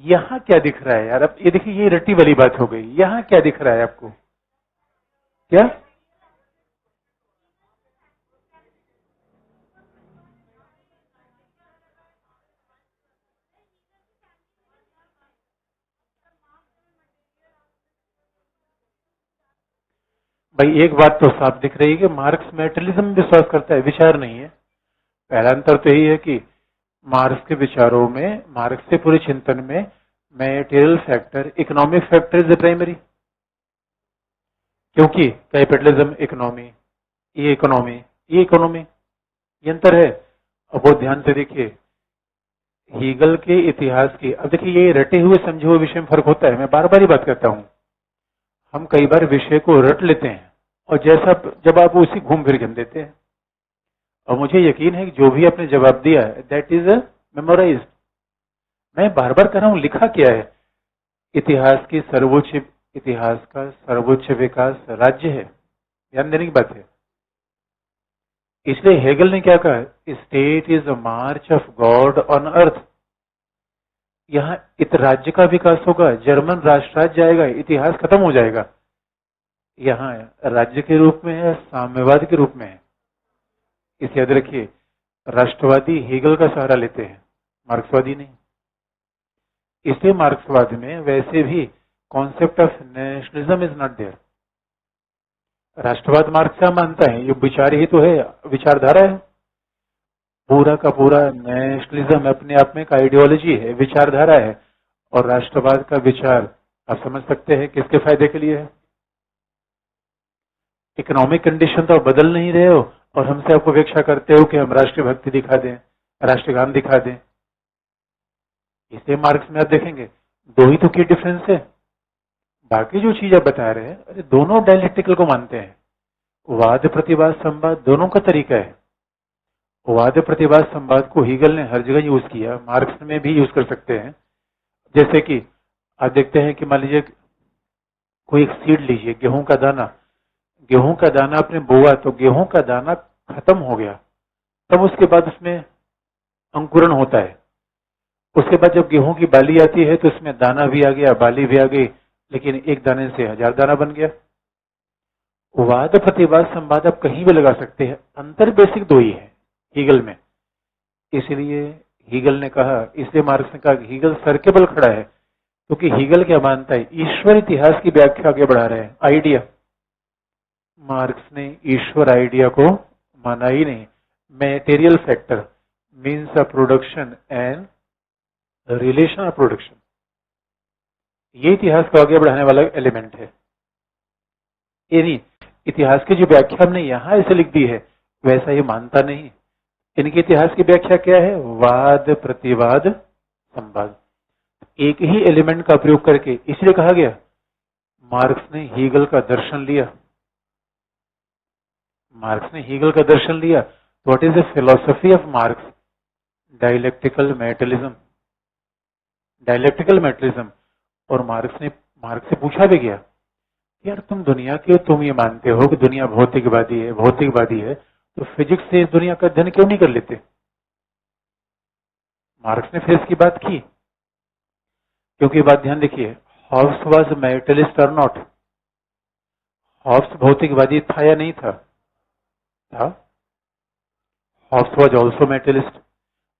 यहां क्या दिख रहा है यार? अब ये देखिए, ये रट्टी वाली बात हो गई। यहां क्या दिख रहा है आपको? क्या? भाई एक बात तो साफ दिख रही है कि मार्क्स मैटेरियलिज्म में विश्वास करता है, विचार नहीं है। पहला अंतर तो यही है कि मार्क्स के विचारों में, मार्क्स के पूरे चिंतन में material factor, economic factor is the primary. क्योंकि कैपिटलिज्म इकोनॉमी, ये इकोनॉमी, ये इकोनॉमी, ये अंतर है। अब वो ध्यान से देखिए, हीगल के इतिहास की, अब देखिए ये रटे हुए समझे हुए विषय में फर्क होता है। मैं बार बार ही बात करता हूं, हम कई बार विषय को रट लेते हैं और जैसा जब आप उसी घूम फिर के हम देते हैं। और मुझे यकीन है कि जो भी आपने जवाब दिया है दैट इज मेमोराइज्ड। मैं बार बार कर रहा हूं, लिखा क्या है? इतिहास की सर्वोच्च, इतिहास का सर्वोच्च विकास राज्य है। ध्यान देने की बात है। इसलिए हेगल ने क्या कहा? State is the March of God on earth. यहाँ इत राज्य का विकास होगा, जर्मन राष्ट्र राज्य जाएगा, इतिहास खत्म हो जाएगा। यहाँ राज्य के रूप में है, साम्यवाद के रूप में है। इसे याद रखिए, राष्ट्रवादी हेगल का सहारा लेते हैं, मार्क्सवादी नहीं। इसलिए मार्क्सवाद में वैसे भी concept of nationalism is not there. राष्ट्रवाद मार्क्स क्या मानता है? ये विचार ही तो है, विचारधारा है। पूरा का पूरा नेशनलिज्म अपने आप में एक आइडियोलॉजी है, विचारधारा है। और राष्ट्रवाद का विचार आप समझ सकते हैं किसके फायदे के लिए है। इकोनॉमिक कंडीशन तो आप बदल नहीं रहे हो और हमसे आपको अपेक्षा करते हो कि हम राष्ट्रीय भक्ति दिखा दें, राष्ट्रगान दिखा दें। इसलिए मार्क्स में आप देखेंगे दो ही तो की डिफरेंस है। बाकी जो चीज आप बता रहे हैं, अरे दोनों डायलेक्टिकल को मानते हैं। वाद प्रतिवाद संवाद दोनों का तरीका है। वाद प्रतिवाद संवाद को हीगल ने हर जगह यूज किया, मार्क्स में भी यूज कर सकते हैं। जैसे कि आप देखते हैं कि मान लीजिए कोई एक सीड लीजिए, गेहूं का दाना। गेहूं का दाना आपने बोआ तो गेहूं का दाना खत्म हो गया, तब उसके बाद उसमें अंकुरण होता है। उसके बाद जब गेहूं की बाली आती है तो उसमें दाना भी आ गया, बाली भी आ गई, लेकिन एक दाने से 1000 दाना बन गया। वाद प्रतिवाद संवाद आप कहीं भी लगा सकते हैं, अंतर बेसिक दो ही है हीगल में। इसलिए हीगल ने कहा, इसलिए मार्क्स ने कहा कि हीगल सर के बल खड़ा है, क्योंकि हीगल क्या मानता है? ईश्वर इतिहास की व्याख्या आगे बढ़ा रहे हैं, आइडिया। मार्क्स ने ईश्वर आइडिया को माना ही नहीं. Material factor means a production and relation of production. ये इतिहास को आगे बढ़ाने वाला एलिमेंट है. ये नहीं, इतिहास की जो व्याख्या हमने यहाँ ऐसे लिख दी है वैसा ये मानता नहीं. इनकी इतिहास की व्याख्या क्या है? वाद प्रतिवाद संवाद. एक ही एलिमेंट का प्रयोग करके, इसलिए कहा गया मार्क्स ने हीगल का दर्शन लिया. मार्क्स ने हीगल का दर्शन लिया. What is the philosophy of Marx? Dialectical materialism. Dialectical materialism. और मार्क्स से पूछा भी गया, यार तुम ये मानते हो कि दुनिया भौतिकवादी है, तो फिजिक्स से इस दुनिया का अध्ययन क्यों नहीं कर लेते? मार्क्स ने फिर इसकी बात की. क्योंकि बात ध्यान देखिए, हॉब्स वाज मेटलिस्ट और नॉट? हॉब्स भौतिकवादी था या नहीं था? Hobbes was also materialist.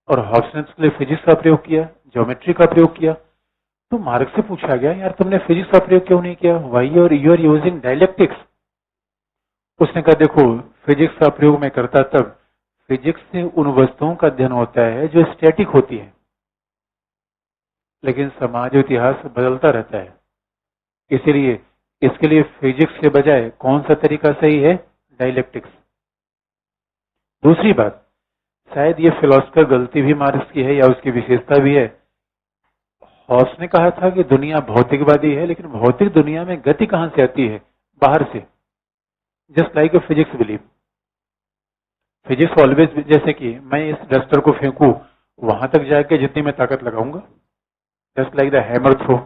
और हॉब्स ने उसके लिए फिजिक्स का प्रयोग किया, ज्योमेट्री का प्रयोग किया. तो मार्क्स से पूछा गया, यार तुमने फिजिक्स का प्रयोग क्यों नहीं किया? Why you are using dialectics? उसने कहा, देखो फिजिक्स का प्रयोग मैं करता तब फिजिक्स से उन वस्तुओं का अध्ययन होता है जो स्टैटिक होती है, लेकिन समाज और इतिहास बदलता रहता है. इसीलिए इसके लिए फिजिक्स के बजाय कौन सा तरीका सही है? डायलेक्टिक्स. दूसरी बात, शायद ये फिलोसफर गलती भी मार्क्स की है या उसकी विशेषता भी है. हॉब्स ने कहा था कि दुनिया भौतिकवादी है, लेकिन भौतिक दुनिया में गति कहां से आती है? बाहर से. Just like a physics believe. Physics always, जैसे कि मैं इस डस्टर को फेंकू, वहां तक जाके जितनी मैं ताकत लगाऊंगा. Just like the hammer throw,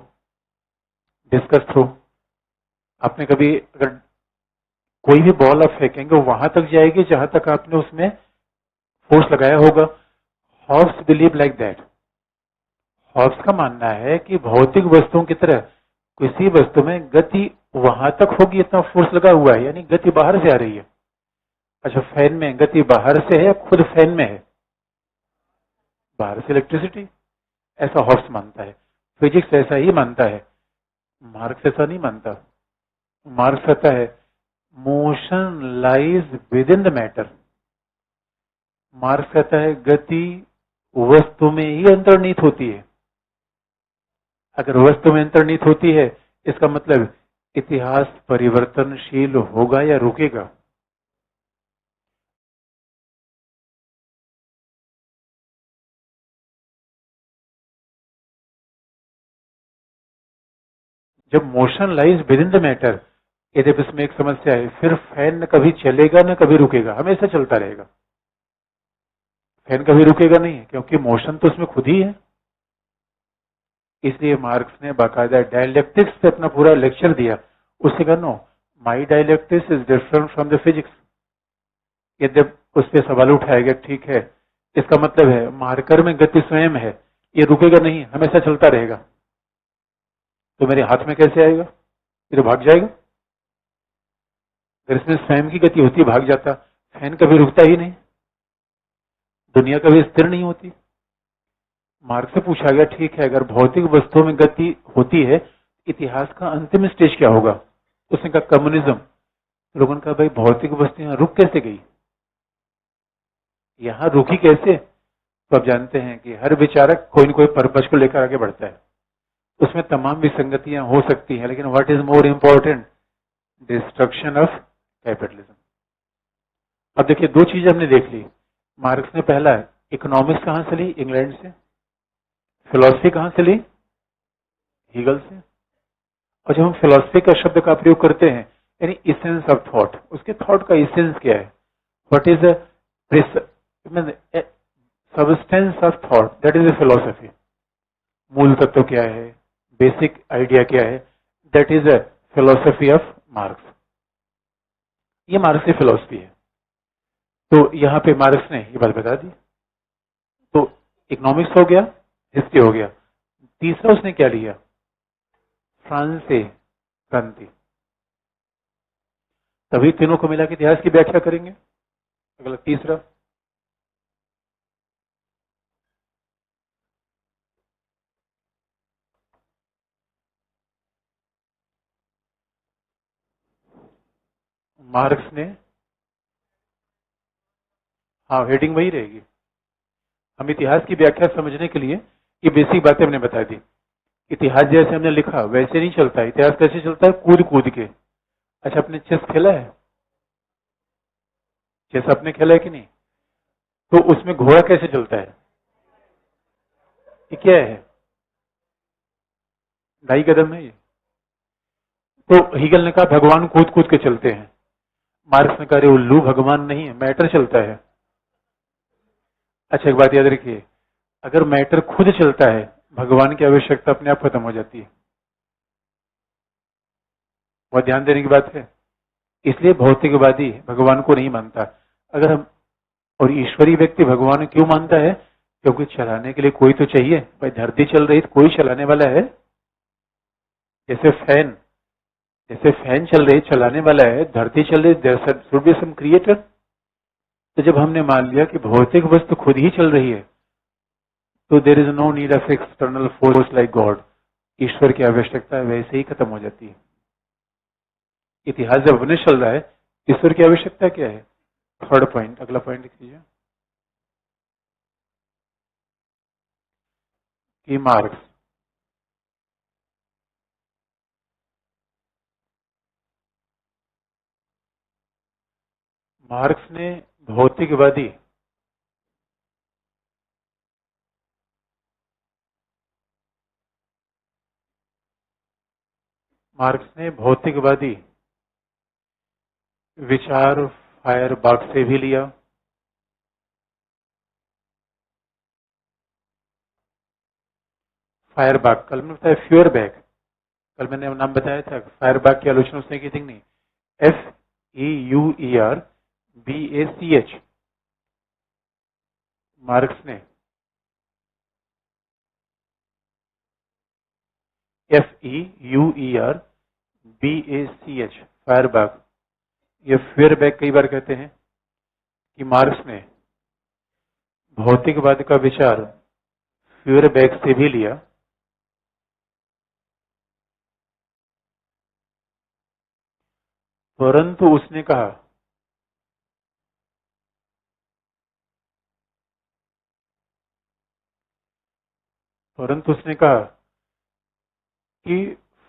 discus throw. आपने कभी अगर कोई भी बॉल आप फेंकेंगे वहां तक जाएगी जहां तक आपने उसमें फोर्स लगाया होगा. Hobbes believe like that. Hobbes का मानना है कि भौतिक वस्तुओं की तरह किसी वस्तु में गति वहां तक होगी इतना फोर्स लगा हुआ है, यानी गति बाहर से आ रही है. अच्छा, फैन में गति बाहर से है या खुद फैन में है? बाहर से इलेक्ट्रिसिटी. ऐसा हॉब्स मानता है. फिजिक्स ऐसा ही मानता है. मार्क्स ऐसा नहीं मानता. मार्क्स कहता है motion lies with in the matter. Marks कहता है गति वस्तु में ही अंतर्निहित होती है. अगर वस्तु में अंतर्निहित होती है, इसका मतलब इतिहास परिवर्तनशील होगा या रुकेगा? जब motion lies with in the matter, यदि इसमें एक समस्या है, फिर फैन न कभी चलेगा न कभी रुकेगा, हमेशा चलता रहेगा. फैन कभी रुकेगा नहीं, क्योंकि मोशन तो उसमें खुद ही है. इसलिए मार्क्स ने बाकायदा डायलेक्टिक्स पे अपना पूरा लेक्चर दिया. उससे कहा, no, my dialectics is different from the physics. यदि उस पर सवाल उठाया गया, ठीक है, इसका मतलब है मार्कर में गति स्वयं है, ये रुकेगा नहीं, हमेशा चलता रहेगा, तो मेरे हाथ में कैसे आएगा? ये तो भाग जाएगा. अगर इसमें स्वयं की गति होती, भाग जाता. फैन कभी रुकता ही नहीं, दुनिया कभी स्थिर नहीं होती. मार्क्स से पूछा गया, ठीक है, अगर भौतिक वस्तुओं में गति होती है, इतिहास का अंतिम स्टेज क्या होगा? उसने कहा कम्युनिज्म. लोगों ने कहा, भाई भौतिक वस्तु यहाँ रुक कैसे गई? यहाँ रुकी कैसे? तो आप जानते हैं कि हर विचारक कोई न कोई पर्पज को लेकर आगे बढ़ता है. उसमें तमाम विसंगतियां हो सकती हैं, लेकिन what is more important? Destruction of capitalism. अब देखिए, दो चीजें हमने देख ली. मार्क्स ने पहला इकोनॉमिक्स कहां से ली? इंग्लैंड से. फिलोसफी कहां से ली? हीगल से. और जब हम फिलोसफी का शब्द का प्रयोग करते हैं, यानी इसेंस ऑफ थॉट, उसके थॉट का इसेंस क्या है? What is substance of thought, that is a philosophy. मूल तत्व क्या है, बेसिक आइडिया क्या है, that is a philosophy of marks. ये मार्क्स की फिलोसफी है. तो यहाँ पे मार्क्स ने ये बात बता दी. तो इकोनॉमिक्स हो गया, हिस्ट्री हो गया. तीसरा उसने क्या लिया? फ्रांस से क्रांति. तभी तीनों को मिला के इतिहास की व्याख्या करेंगे. अगला तीसरा, मार्क्स ने हाँ, हेडिंग वही रहेगी। हम इतिहास की व्याख्या समझने के लिए ये बेसिक बातें हमने बता दी। इतिहास जैसे हमने लिखा वैसे नहीं चलता है। इतिहास कैसे चलता है? कूद कूद के। अच्छा, आपने चेस खेला है? चेस आपने खेला है कि नहीं? तो उसमें घोड़ा कैसे चलता है? ये क्या है? ढाई कदम है ये। तो हीगल ने कहा भगवान कूद कूद के चलते हैं। मार्क्स ने कहा अरे उल्लू, भगवान नहीं है, मैटर चलता है। अच्छा, एक बात याद रखिए, अगर मैटर खुद चलता है भगवान की आवश्यकता अपने आप खत्म हो जाती है। बहुत ध्यान देने की बात है। इसलिए भौतिकवादी भगवान को नहीं मानता। अगर हम और ईश्वरीय व्यक्ति भगवान क्यों मानता है? क्योंकि चलाने के लिए कोई तो चाहिए। भाई धरती चल रही तो कोई चलाने वाला है। जैसे फैन चल रही चलाने वाला है, धरती चल रही, there should be some creator. तो जब हमने मान लिया कि भौतिक वस्तु खुद ही चल रही है तो there is no need of external force like God. ईश्वर की आवश्यकता वैसे ही खत्म हो जाती है। इतिहास जब अपने चल रहा है, ईश्वर की आवश्यकता क्या है? थर्ड पॉइंट, अगला पॉइंट लिख लीजिए कि मार्क्स ने भौतिकवादी विचार फायरबाख से भी लिया। फायरबाख, कल मैंने बताया फ्यूरबैक, कल मैंने नाम बताया था। फायरबाख की आलोचना उसने की थी नहीं? FEUERBACH, मार्क्स ने FEUERBACH, फायरबाख। ये फ्यूरबैक कई बार कहते हैं कि मार्क्स ने भौतिकवाद का विचार फ्यूरबैक से भी लिया, परंतु उसने कहा कि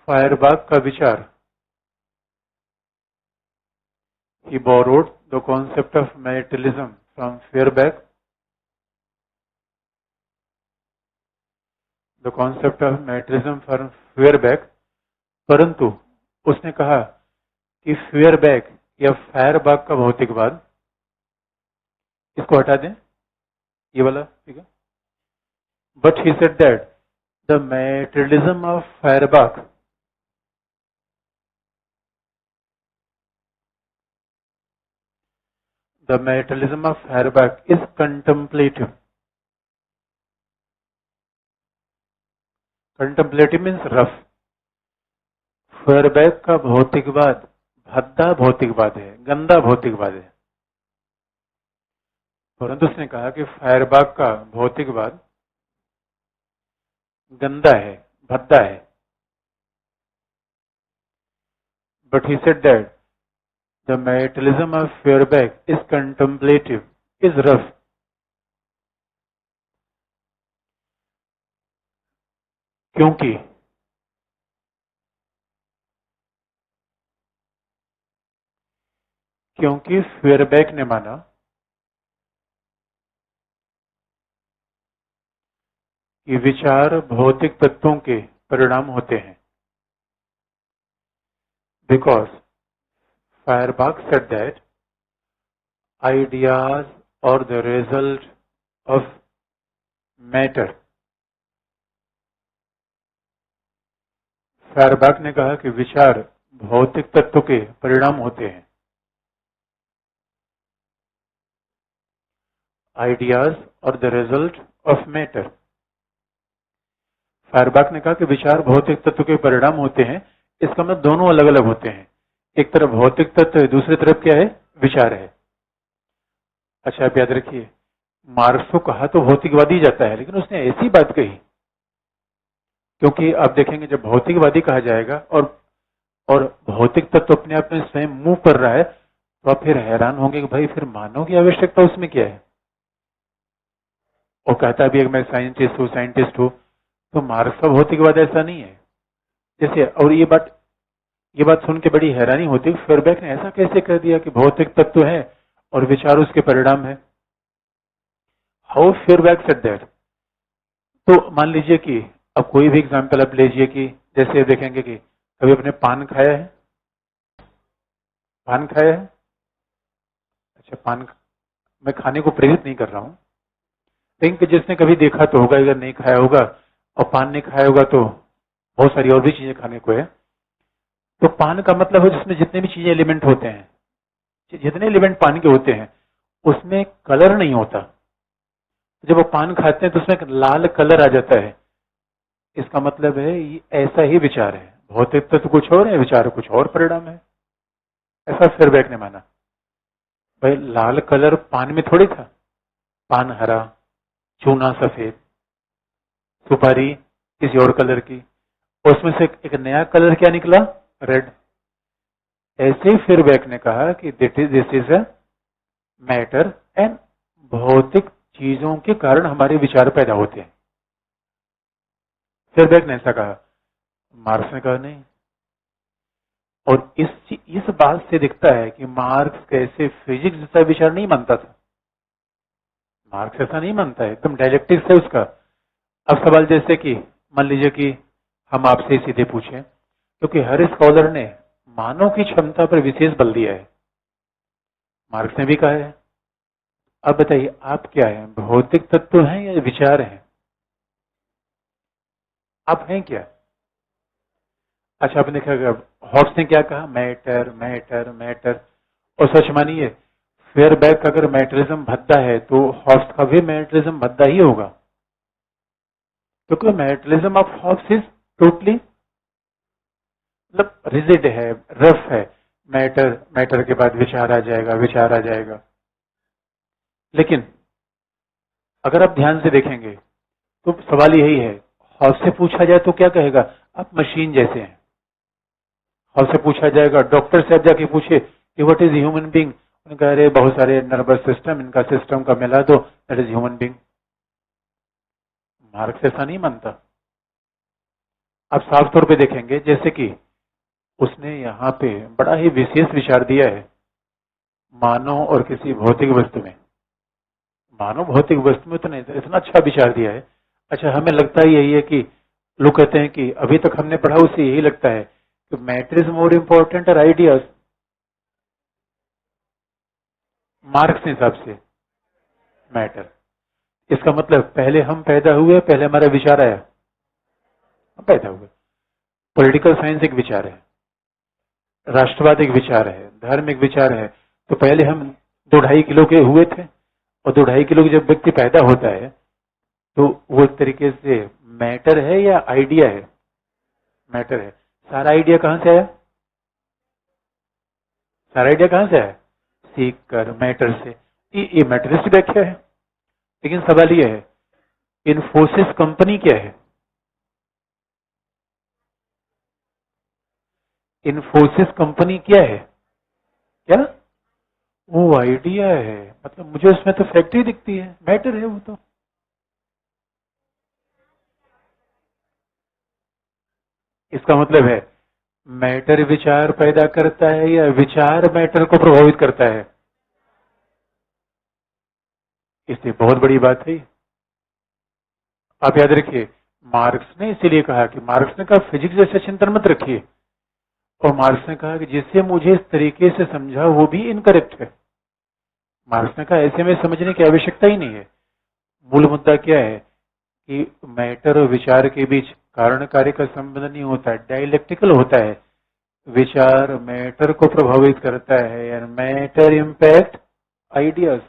फायरबाख का विचार, he borrowed the concept of materialism from Feuerbach, परंतु उसने कहा कि फ्यूरबैक या फायरबाख का भौतिकवाद, इसको हटा दें, ये वाला, ठीक है। But he said that the materialism of Feuerbach is contemplative. Contemplative means rough. फेयरबैक का भौतिकवाद भद्दा भौतिकवाद है, गंदा भौतिकवाद है। परंतु उसने कहा कि फायरबाख का भौतिकवाद गंदा है, भद्दा है। But he said that the materialism of Feuerbach is contemplative, is rough. क्योंकि फेयरबैक ने माना कि विचार भौतिक तत्वों के परिणाम होते हैं। Because Feuerbach said that ideas और the result of matter. Feuerbach ने कहा कि विचार भौतिक तत्व के परिणाम होते हैं। आइडियाज और the result of matter. Feuerbach ने कहा कि विचार भौतिक तत्व के परिणाम होते हैं। इसका मतलब दोनों अलग अलग होते हैं। एक तरफ भौतिक तत्व है, दूसरी तरफ क्या है? विचार है। अच्छा, आप याद रखिए, मार्क्स को कहा तो भौतिकवादी जाता है, लेकिन उसने ऐसी बात कही, क्योंकि आप देखेंगे जब भौतिकवादी कहा जाएगा और भौतिक तत्व अपने आप में स्वयं मूव कर रहा है, तो आप फिर हैरान होंगे कि भाई फिर मानव की आवश्यकता उसमें क्या है? और कहता भी है कि मैं साइंटिस्ट हूँ, तो मार्क्स का भौतिकवाद ऐसा नहीं है। जैसे, और ये बात सुन के बड़ी हैरानी होती है, फेयरबैक ने ऐसा कैसे कर दिया कि भौतिक तत्व है और विचार उसके परिणाम है। How Feuerbach said that? तो मान लीजिए कि अब कोई भी एग्जांपल आप लीजिए कि जैसे देखेंगे कि कभी आपने पान खाया है? पान खाया है? अच्छा, पान मैं खाने को प्रेरित नहीं कर रहा हूं, लेकिन जिसने कभी देखा तो होगा, अगर नहीं खाया होगा और पान नहीं खाया होगा तो बहुत सारी और भी चीजें खाने को है। तो पान का मतलब है जिसमें जितने भी चीजें एलिमेंट होते हैं, जितने एलिमेंट पान के होते हैं उसमें कलर नहीं होता। जब वो पान खाते हैं तो उसमें एक लाल कलर आ जाता है। इसका मतलब है ये ऐसा ही विचार है, भौतिक तत्व कुछ और है, विचार कुछ और परिणाम है। ऐसा फेयरबैक ने माना। भाई लाल कलर पान में थोड़ी था, पान हरा, चूना सफेद, सुपारी किसी और कलर की, उसमें से एक नया कलर क्या निकला? रेड। ऐसे ही फेयरबैक ने कहा कि this is a matter and भौतिक चीजों के कारण हमारे विचार पैदा होते हैं। फेयरबैक ने ऐसा कहा। मार्क्स ने कहा नहीं। और इस बात से दिखता है कि मार्क्स कैसे फिजिक्स जैसा विचार नहीं मानता था। मार्क्स ऐसा नहीं मानता है, एकदम डायलेक्टिक्स है उसका। अब सवाल जैसे कि मान लीजिए कि हम आपसे सीधे पूछें, क्योंकि हर स्कॉलर ने मानव की क्षमता पर विशेष बल दिया है, मार्क्स ने भी कहा है। अब बताइए आप क्या है, भौतिक तत्व हैं या विचार हैं? आप हैं क्या? अच्छा, आपने देखा हॉब्स ने क्या कहा? Matter matter matter. और सच मानिए, फेयरबैक अगर मैटरिज्म भद्दा है तो हॉब्स का भी मैटरिज्म भद्दा ही होगा, क्योंकि मैटरिज्म ऑफ हॉब्स इज टोटली मतलब रिजिड है, रफ है। मैटर, मैटर के बाद विचार आ जाएगा, विचार आ जाएगा। लेकिन अगर आप ध्यान से देखेंगे तो सवाल यही है, हॉब्स से पूछा जाए तो क्या कहेगा? आप मशीन जैसे हैं। हॉब्स से पूछा जाएगा, डॉक्टर से आप जाके पूछे कि व्हाट इज ह्यूमन बीइंग, उनका अरे बहुत सारे नर्वस सिस्टम, इनका सिस्टम का मिला दो, that is human being. Marks ऐसा नहीं मानता। आप साफ तौर पे देखेंगे जैसे कि उसने यहाँ पे बड़ा ही विशेष विचार दिया है मानव और किसी भौतिक वस्तु में। मानव भौतिक वस्तु में तो नहीं, इतना अच्छा विचार दिया है। अच्छा, हमें लगता ही यही है कि लोग कहते हैं कि अभी तक हमने पढ़ा उसे यही लगता है कि मैटर इज मोर इम्पोर्टेंट और आइडियाज। मार्क्स के हिसाब से मैटर, इसका मतलब पहले हम पैदा हुए, पहले हमारा विचार आया, हम पैदा हुए। पॉलिटिकल साइंस एक विचार है, राष्ट्रवाद एक विचार है, धर्म एक विचार है। तो पहले हम 2-2.5 किलो के हुए थे, और 2-2.5 किलो के जब व्यक्ति पैदा होता है तो वो एक तरीके से मैटर है या आइडिया है? मैटर है। सारा आइडिया कहां से आया? सारा आइडिया कहां से आया? सीख कर, मैटर से। ये मैटरिस्ट व्याख्या है। लेकिन सवाल यह है, इन्फोसिस कंपनी क्या है? इन्फोसिस कंपनी क्या है? क्या? वो आइडिया है। मतलब मुझे उसमें तो फैक्ट्री दिखती है, मैटर है वो तो। इसका मतलब है मैटर विचार पैदा करता है या विचार मैटर को प्रभावित करता है? इसलिए बहुत बड़ी बात है। आप याद रखिए, मार्क्स ने इसीलिए कहा कि मार्क्स ने कहा फिजिक्स जैसे चिंतन मत रखिए, और मार्क्स ने कहा कि जिससे मुझे इस तरीके से समझा वो भी इनकरेक्ट है। मार्क्स ने कहा ऐसे में समझने की आवश्यकता ही नहीं है। मूल मुद्दा क्या है कि मैटर और विचार के बीच कारण कार्य का संबंध नहीं होता है, डायलेक्टिकल होता है। विचार मैटर को प्रभावित करता है एंड मैटर इम्पैक्ट आइडियाज।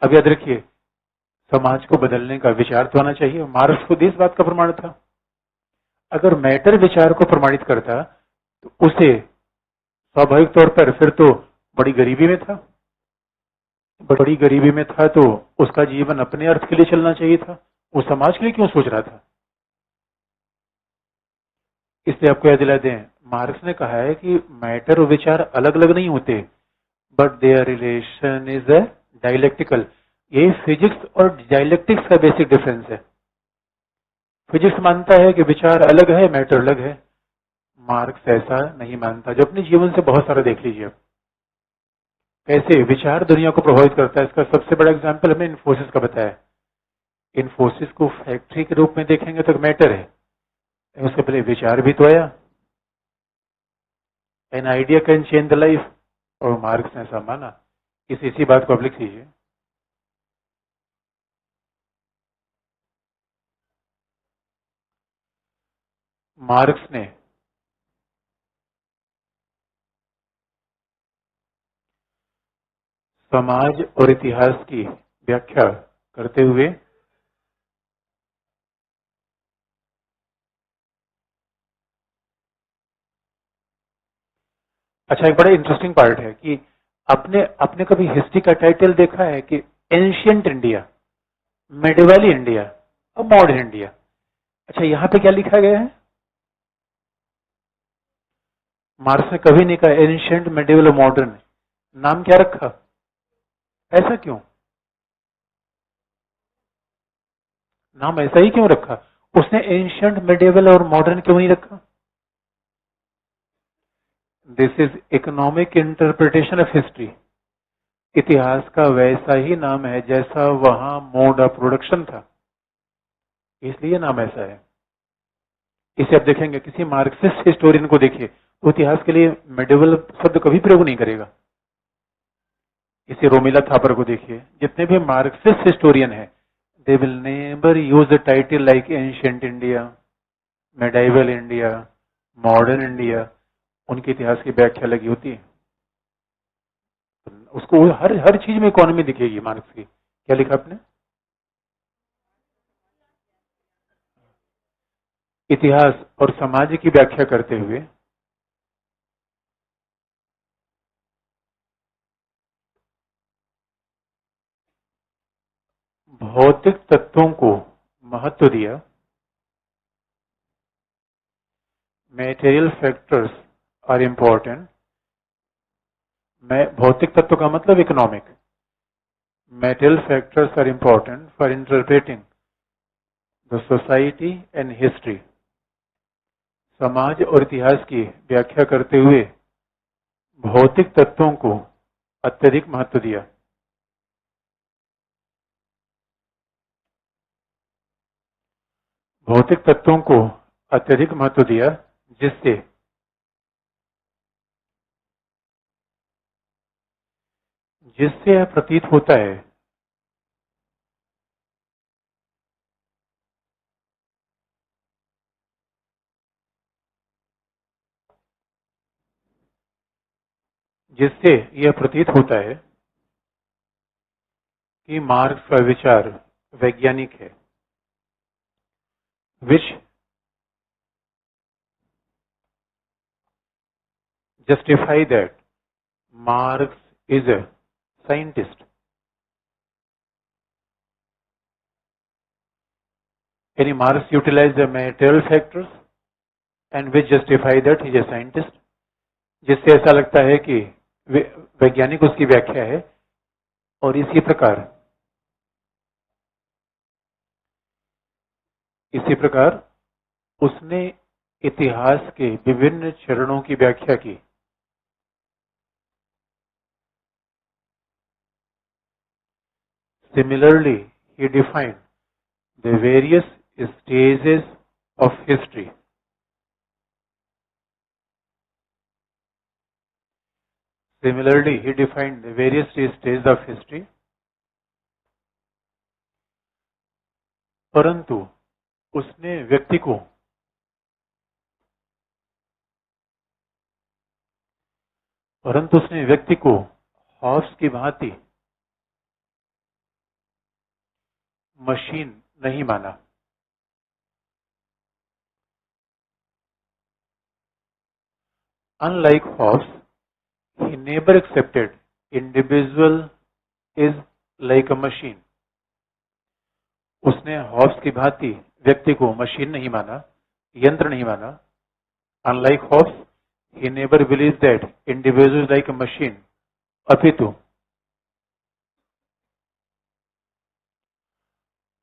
अब याद रखिए, समाज को बदलने का विचार तो आना चाहिए। मार्क्स खुद इस बात का प्रमाण था। अगर मैटर विचार को प्रमाणित करता तो उसे स्वाभाविक तौर पर फिर तो बड़ी गरीबी में था, बड़ी गरीबी में था तो उसका जीवन अपने अर्थ के लिए चलना चाहिए था, वो समाज के लिए क्यों सोच रहा था? इसलिए आपको याद दिला दें, मार्क्स ने कहा है कि मैटर और विचार अलग अलग नहीं होते, but there relation is dialectical. यही फिजिक्स और डायलेक्टिक्स का बेसिक डिफरेंस है। फिजिक्स मानता है कि विचार अलग है, मैटर अलग है। मार्क्स ऐसा नहीं मानता, जो अपने जीवन से बहुत सारा देख लीजिए। कैसे विचार दुनिया को प्रभावित करता है, इसका सबसे बड़ा एग्जाम्पल हमें इन्फोसिस का बताया। इन्फोसिस को फैक्ट्री के रूप में देखेंगे तो मैटर है, उसके पहले विचार भी तो आया। An idea can change the life, और मार्क्स ने ऐसा माना। इसी बात को आप लिख लीजिए। मार्क्स ने समाज और इतिहास की व्याख्या करते हुए अच्छा, एक बड़ा इंटरेस्टिंग पार्ट है कि आपने आपने कभी हिस्ट्री का टाइटल देखा है कि एंशियंट इंडिया, मेडिवल इंडिया और मॉडर्न इंडिया। अच्छा, यहां पे क्या लिखा गया है? मार्क्स ने कभी नहीं कहा एंशियंट, मेडिवल और मॉडर्न। नाम क्या रखा? ऐसा क्यों? नाम ऐसा ही क्यों रखा? उसने एंशियंट, मेडिवल और मॉडर्न क्यों नहीं रखा? This is economic interpretation of history. इतिहास का वैसा ही नाम है जैसा वहां मोड ऑफ प्रोडक्शन था, इसलिए नाम ऐसा है। इसे आप देखेंगे किसी मार्क्सिस्ट हिस्टोरियन को देखिए, वो इतिहास के लिए मेडिवल शब्द कभी प्रयोग नहीं करेगा। इसे रोमिला थापर को देखिए, जितने भी मार्क्सिस्ट हिस्टोरियन है, they will never use the title like ancient India, medieval India, modern India. उनके इतिहास की व्याख्या लगी होती है। उसको हर हर चीज में इकोनॉमी दिखेगी मार्क्स की। क्या लिखा आपने? इतिहास और समाज की व्याख्या करते हुए भौतिक तत्वों को महत्व दिया। Material factors are important. भौतिक तत्व का मतलब economic. Material factors are important for interpreting the society and history. समाज और इतिहास की व्याख्या करते हुए भौतिक तत्वों को अत्यधिक महत्व दिया। भौतिक तत्वों को अत्यधिक महत्व दिया, जिससे जिससे यह प्रतीत होता है जिससे यह प्रतीत होता है कि मार्क्स का विचार वैज्ञानिक है, which justify that Marx is a scientist. Any Marx utilized the material factors and which justify that he is a scientist. जिससे ऐसा लगता है कि वैज्ञानिक उसकी व्याख्या है। और इसी प्रकार उसने इतिहास के विभिन्न चरणों की व्याख्या की। Similarly, he defined the various stages of history. Similarly, he defined the various stages of history. परंतु उसने व्यक्ति को हॉब्स की भांति मशीन नहीं माना। Unlike Hobbes, he never accepted individual is like a machine. उसने हॉब्स की भांति व्यक्ति को मशीन नहीं माना, यंत्र नहीं माना। Unlike Hobbes, he never believed that individual is like a machine. अपितु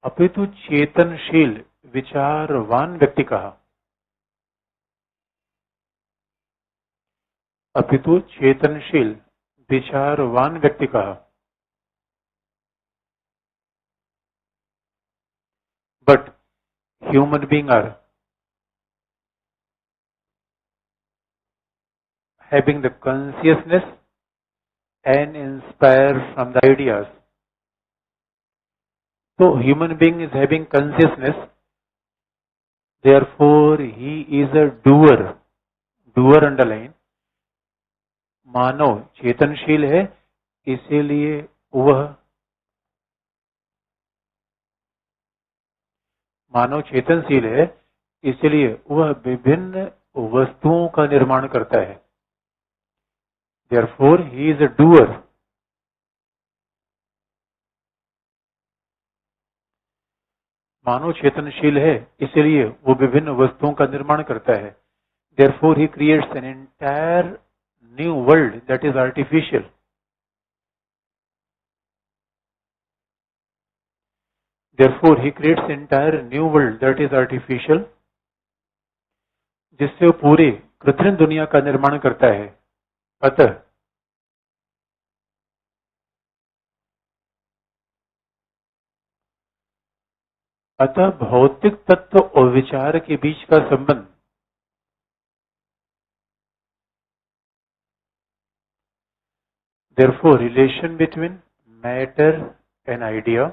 अपितु चेतनशील विचारवान व्यक्ति कहा, अपितु चेतनशील विचारवान व्यक्ति कहा। But human being are having the consciousness and inspire from the ideas. So human being is having consciousness, therefore he is a doer. Doer underline. मानव चेतनशील है, इसीलिए वह मानव चेतनशील है, इसलिए वह विभिन्न वस्तुओं का निर्माण करता है। Therefore he is a doer. मानव चेतनशील है, इसलिए वो विभिन्न वस्तुओं का निर्माण करता है। Therefore he creates an entire new world that is artificial. Therefore he creates an entire new world that is artificial, जिससे वो पूरे कृत्रिम दुनिया का निर्माण करता है। अतः भौतिक तत्व और विचार के बीच का संबंध therefore relation between matter and idea,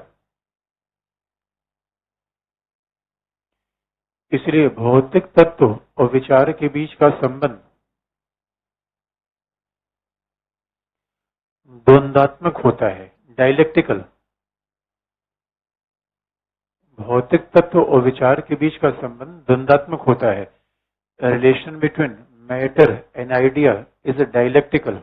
इसलिए भौतिक तत्व और विचार के बीच का संबंध द्वंद्वात्मक होता है, डायलेक्टिकल। भौतिक तत्व और विचार के बीच का संबंध द्वंद्वात्मक होता है। Relation between matter and idea is a dialectical.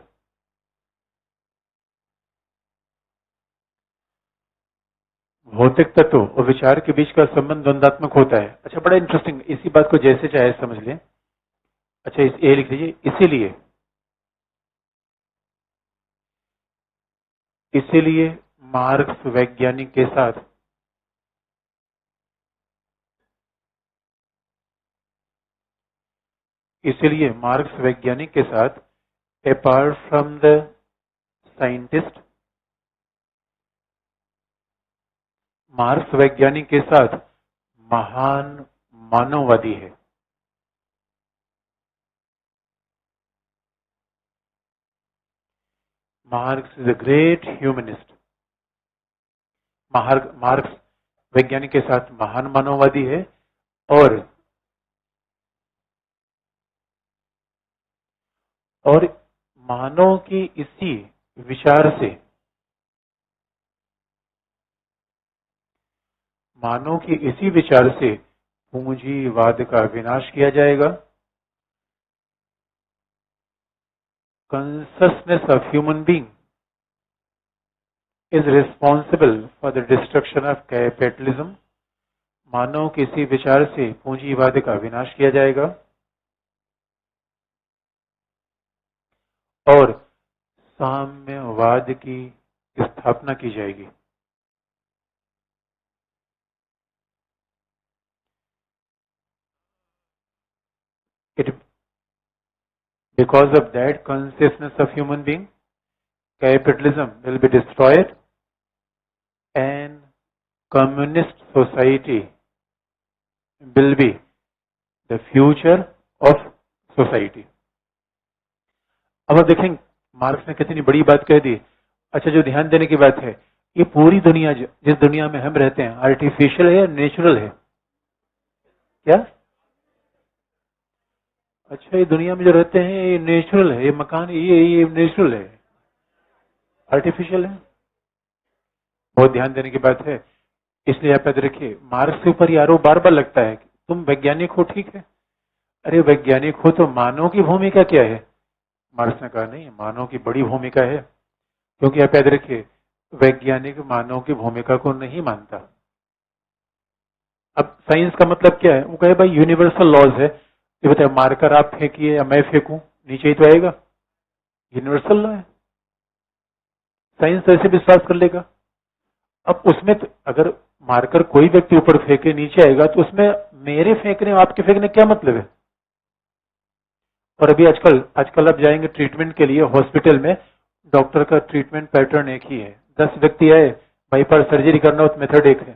भौतिक तत्व और विचार के बीच का संबंध द्वंद्वात्मक होता है। अच्छा, बड़ा इंटरेस्टिंग, इसी बात को जैसे चाहे समझ लें। अच्छा, ये लिख लीजिए, इसीलिए मार्क्स वैज्ञानिक के साथ apart from the scientist, marks वैज्ञानिक के साथ महान मानववादी है। Marks is a great humanist. Marks वैज्ञानिक के साथ महान मानववादी है और मानव की इसी विचार से पूंजीवाद का विनाश किया जाएगा। Consciousness of human being is responsible for the destruction of capitalism. मानव के इसी विचार से पूंजीवाद का विनाश किया जाएगा और साम्यवाद की स्थापना की जाएगी। Because of that consciousness of human being, capitalism will be destroyed and communist society will be the future of society. अब आप देखें मार्क्स ने कितनी बड़ी बात कह दी। अच्छा, जो ध्यान देने की बात है, ये पूरी दुनिया जिस दुनिया में हम रहते हैं आर्टिफिशियल है या नेचुरल है? क्या? अच्छा, ये दुनिया में जो रहते हैं ये नेचुरल है, ये मकान ये नेचुरल है, आर्टिफिशियल है? बहुत ध्यान देने की बात है। इसलिए आप याद रखिए, मार्क्स के ऊपर ये आरोप बार बार लगता है कि तुम वैज्ञानिक हो, ठीक है, अरे वैज्ञानिक हो तो मानव की भूमिका क्या है? मार्क्स ने कहा नहीं, मानव की बड़ी भूमिका है, क्योंकि आप याद रखिए वैज्ञानिक मानव की भूमिका को नहीं मानता। अब साइंस का मतलब क्या है? वो कहे भाई यूनिवर्सल लॉज है, ये बताए मार्कर आप फेंकिए या मैं फेंकूं, नीचे ही तो आएगा, यूनिवर्सल लॉ है। साइंस ऐसे विश्वास कर लेगा। अब उसमें तो अगर मारकर कोई व्यक्ति ऊपर फेंके नीचे आएगा तो उसमें मेरे फेंकने आपके फेंकने क्या मतलब है? और अभी आजकल आजकल आप जाएंगे ट्रीटमेंट के लिए हॉस्पिटल में, डॉक्टर का ट्रीटमेंट पैटर्न एक ही है। 10 व्यक्ति आए, बाईपास सर्जरी करना हो तो मेथड एक है,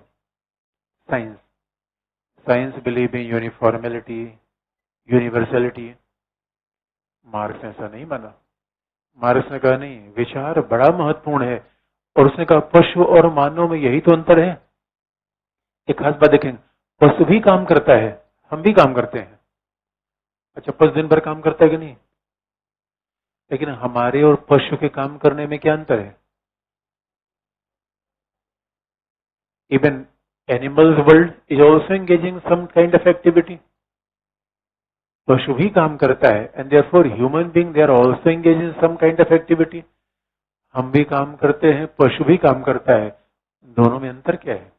science. Science believe in uniformity, universality. Marx ने ऐसा नहीं माना। मार्क्स ने कहा नहीं, विचार बड़ा महत्वपूर्ण है। और उसने कहा पशु और मानव में यही तो अंतर है। एक खास बात देखें, पशु भी काम करता है, हम भी काम करते हैं। अच्छा, पशु दिन भर काम करता है कि नहीं? लेकिन हमारे और पशु के काम करने में क्या अंतर है? Even animals world is also engaging some kind of activity. पशु भी काम करता है and therefore human being they are also engage in some kind of activity. हम भी काम करते हैं, पशु भी काम करता है। दोनों में अंतर क्या है?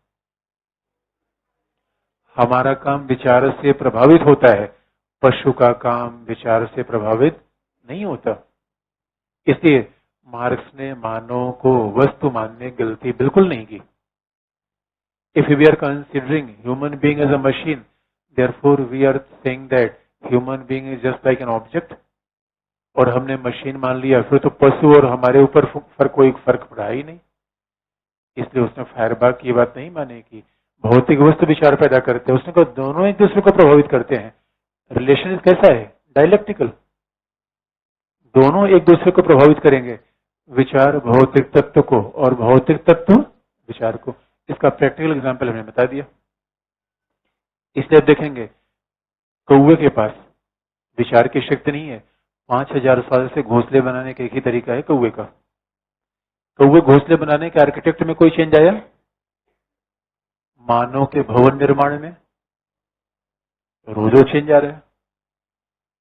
हमारा काम विचार से प्रभावित होता है, पशु का काम विचार से प्रभावित नहीं होता। इसलिए मार्क्स ने मानव को वस्तु मानने की गलती बिल्कुल नहीं की। If we are considering human being as a machine, therefore we are saying that human being is just like an object, और हमने मशीन मान लिया, फिर तो पशु और हमारे ऊपर कोई फर्क पड़ा ही नहीं। इसलिए उसने फायरबाग की बात नहीं मानी कि भौतिक वस्तु विचार पैदा करते हैं। उसने कहा दोनों एक दूसरे को प्रभावित करते हैं। रिलेशन कैसा है? डायलेक्टिकल। दोनों एक दूसरे को प्रभावित करेंगे, विचार भौतिक तत्व को और भौतिक तत्व विचार को। इसका प्रैक्टिकल एग्जाम्पल हमने बता दिया। इसलिए आप देखेंगे कौवे के पास विचार की शक्ति नहीं है। 5000 साल से घोंसले बनाने का एक ही तरीका है कौवे का। कौवे घोंसले बनाने के आर्किटेक्ट में कोई चेंज आया? मानव के भवन निर्माण में रोजो चेंज आ रहा है।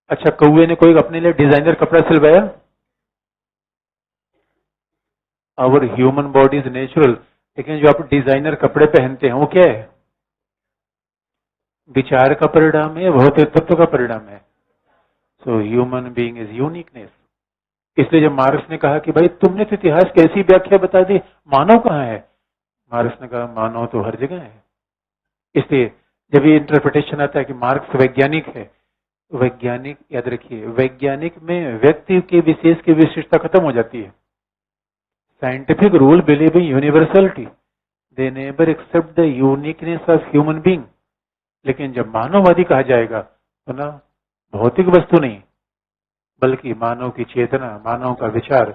अच्छा, कौवे ने कोई अपने लिए डिजाइनर कपड़ा सिलवाया? Our human body is natural, लेकिन जो आप डिजाइनर कपड़े पहनते हैं वो क्या है? विचार का परिणाम है, भौतिक तत्व का परिणाम है। So human being is uniqueness. इसलिए जब मार्क्स ने कहा कि भाई तुमने तो इतिहास की ऐसी व्याख्या बता दी, मानव कहाँ है? मार्क्स ने कहा मानव तो हर जगह है। इसलिए जब ये इंटरप्रिटेशन आता है कि मार्क्स वैज्ञानिक है, वैज्ञानिक याद रखिए, वैज्ञानिक में व्यक्ति के विशेष की विशिष्टता खत्म हो जाती है। Scientific rule believe in universality, they never accept the uniqueness of human being. लेकिन जब मानववादी कहा जाएगा तो ना भौतिक वस्तु नहीं, बल्कि मानव की चेतना, मानव का विचार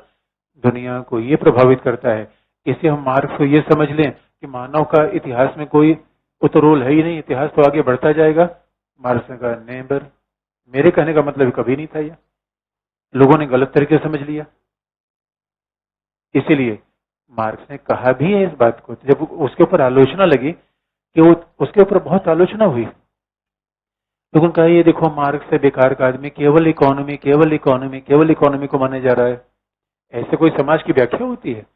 दुनिया को ये प्रभावित करता है। इसे हम मार्क्स को ये समझ लें कि मानव का इतिहास में कोई उतरोल है ही नहीं, इतिहास तो आगे बढ़ता जाएगा। मार्क्स ने कहा नेबर, मेरे कहने का मतलब कभी नहीं था। यह लोगों ने गलत तरीके से समझ लिया। इसीलिए मार्क्स ने कहा भी है इस बात को। जब उसके ऊपर आलोचना लगी कि वो उसके ऊपर बहुत आलोचना हुई, लोगों ने कहा ये देखो मार्क्स से बेकार का आदमी, केवल इकोनॉमी केवल इकोनॉमी केवल इकोनॉमी को माने जा रहा है। ऐसे कोई समाज की व्याख्या होती है?